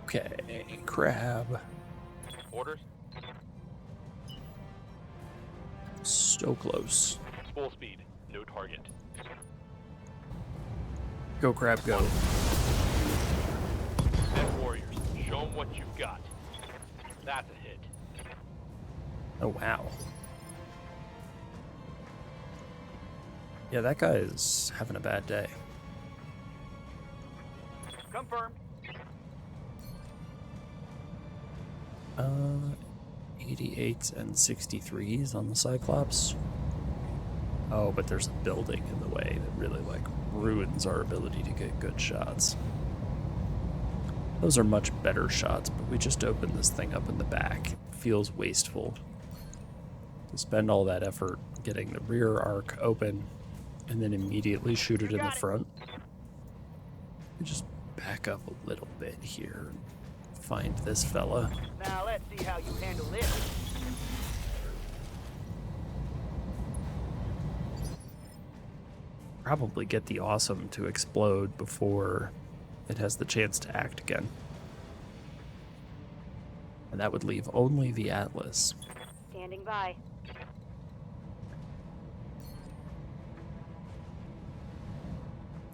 Okay, crab. Orders? So close. Full speed. No target. Go, crab, go. Men warriors, show them what you've got. That's a hit. Oh, wow. Yeah, that guy is having a bad day. Confirmed. 88s and 63s on the Cyclops. Oh, but there's a building in the way that really, like, ruins our ability to get good shots. Those are much better shots, but we just opened this thing up in the back. It feels wasteful to spend all that effort getting the rear arc open and then immediately shoot it in the front. We just back up a little bit here and find this fella. Now let's see how you handle this. Probably get the awesome to explode before it has the chance to act again. And that would leave only the Atlas. Standing by.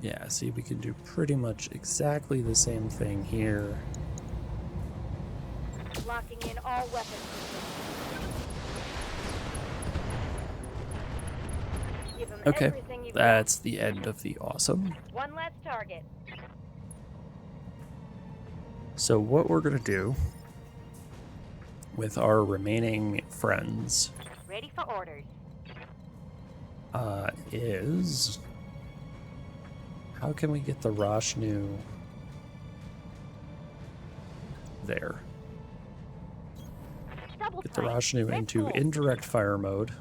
Yeah, see, we can do pretty much exactly the same thing here. Locking in all weapons. Give 'em Okay, everything you've got. that's the end of the awesome. One less target. So what we're gonna do with our remaining friends Ready for orders. is how can we get the Roshnu there? Double Get the time. Roshnu Red into bull. indirect fire mode.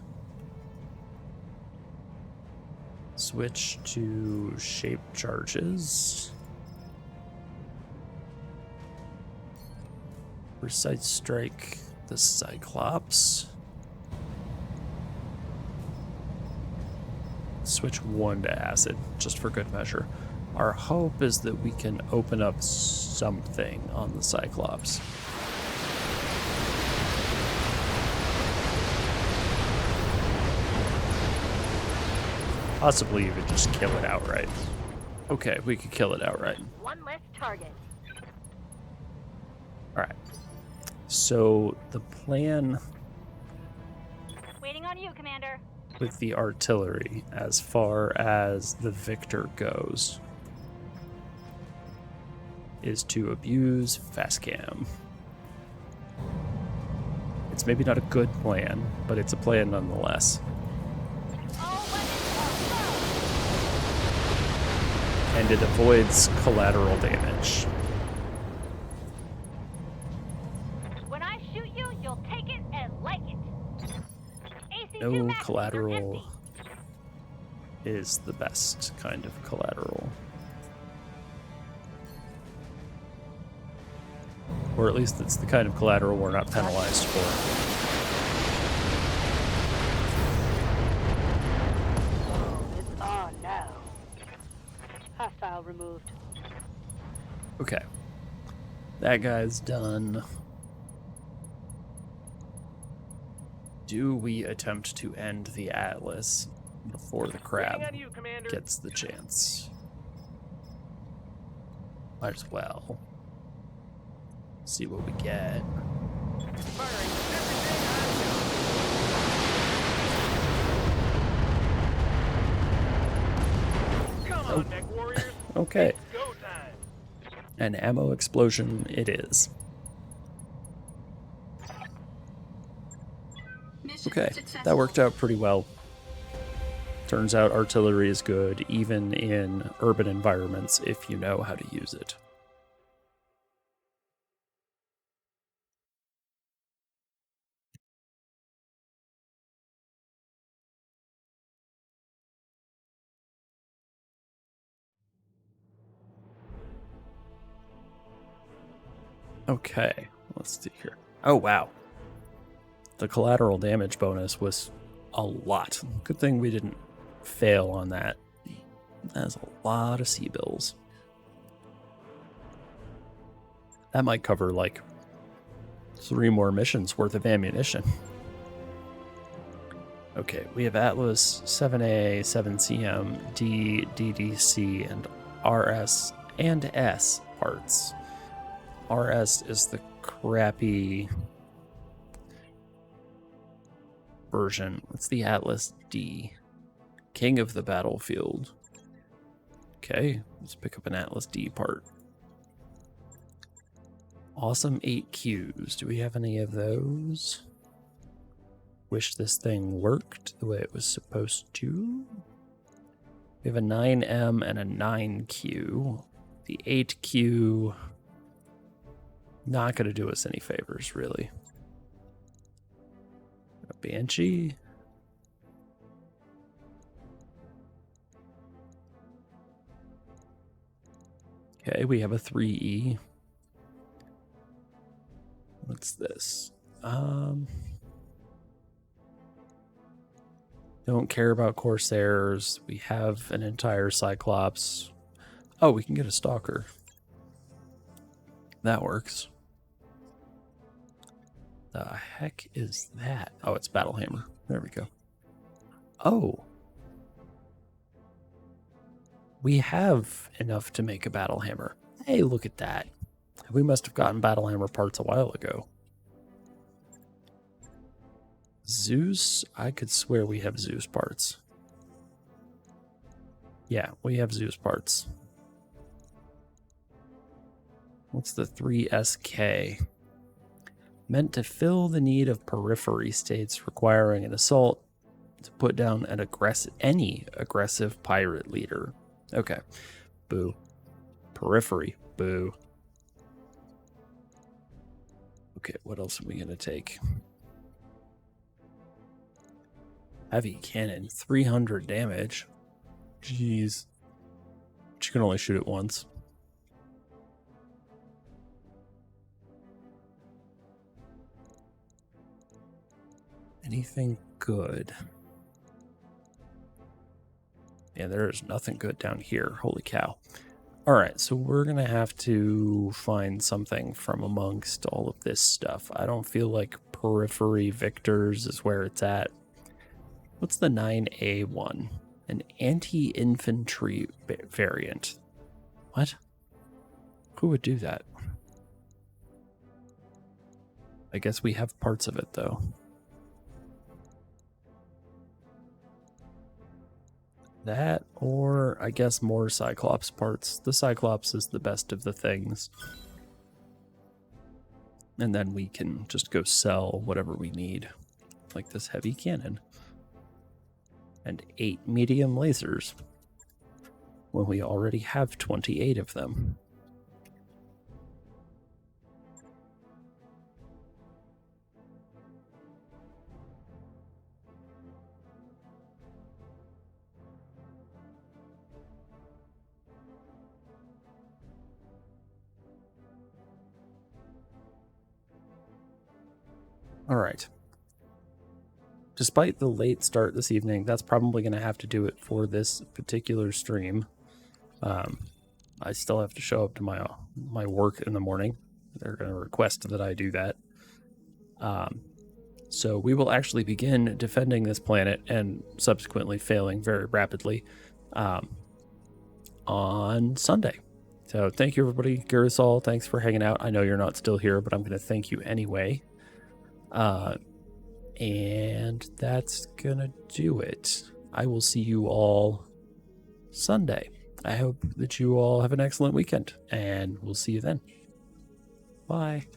Switch to shape charges. Precise strike the Cyclops. Switch 1 to acid, just for good measure. Our hope is that we can open up something on the Cyclops. Possibly even just kill it outright. Okay, we could kill it outright. One less target. Alright. So the plan Waiting on you, Commander. with the artillery as far as the Victor goes is to abuse Fastcam. It's maybe not a good plan, but it's a plan nonetheless. All weapons are low. And it avoids collateral damage. When I shoot you, you'll take it and like it. AC2 No max, collateral empty. is the best kind of collateral. Or at least it's the kind of collateral we're not penalized for. Oh no. Hostile removed. Okay. That guy's done. Do we attempt to end the Atlas? before the Waiting crab on you, Commander. gets the chance. Might as well see what we get. Firing everything I've got. Come on, mech warriors. Okay, It's go time. an ammo explosion it is. Mission Okay, successful. that worked out pretty well. Turns out artillery is good even in urban environments if you know how to use it. Okay, let's see here. Oh, wow. The collateral damage bonus was a lot. Good thing we didn't fail on that. That's a lot of C-bills. That might cover like 3 more missions worth of ammunition. Okay, we have Atlas, 7A, 7CM, D, DDC, and RS and S parts. RS is the crappy version. It's the Atlas D. King of the battlefield. Okay, let's pick up an Atlas D part. Awesome 8Qs. Do we have any of those? Wish this thing worked the way it was supposed to. We have a 9M and a 9Q. The 8Q... not going to do us any favors, really. A Banshee. Okay, we have a 3E. What's this? Don't care about Corsairs. We have an entire Cyclops. Oh, we can get a Stalker. That works. The heck is that? Oh, it's Battlehammer. There we go. Oh. We have enough to make a Battlehammer. Hey, look at that. We must have gotten Battlehammer parts a while ago. Zeus? I could swear we have Zeus parts. Yeah, we have Zeus parts. What's the 3SK? Meant to fill the need of periphery states requiring an assault to put down any aggressive pirate leader. Okay. Boo. Periphery. Boo. Okay, what else are we going to take? Heavy cannon, 300 damage. Jeez. But you can only shoot it once. Anything good? Yeah, there is nothing good down here. Holy cow. Alright, so we're going to have to find something from amongst all of this stuff. I don't feel like periphery victors is where it's at. What's the 9A1? An anti-infantry variant. What? Who would do that? I guess we have parts of it, though. That, or I guess more Cyclops parts. The Cyclops is the best of the things. And then we can just go sell whatever we need. Like this heavy cannon. And 8 medium lasers. When we already have 28 of them. All right. Despite the late start this evening, that's probably going to have to do it for this particular stream. I still have to show up to my work in the morning. They're going to request that I do that. So we will actually begin defending this planet and subsequently failing very rapidly on Sunday. So thank you, everybody. Garrisol, thanks for hanging out. I know you're not still here, but I'm going to thank you anyway. And that's going to do it. I will see you all Sunday. I hope that you all have an excellent weekend, and we'll see you then. Bye.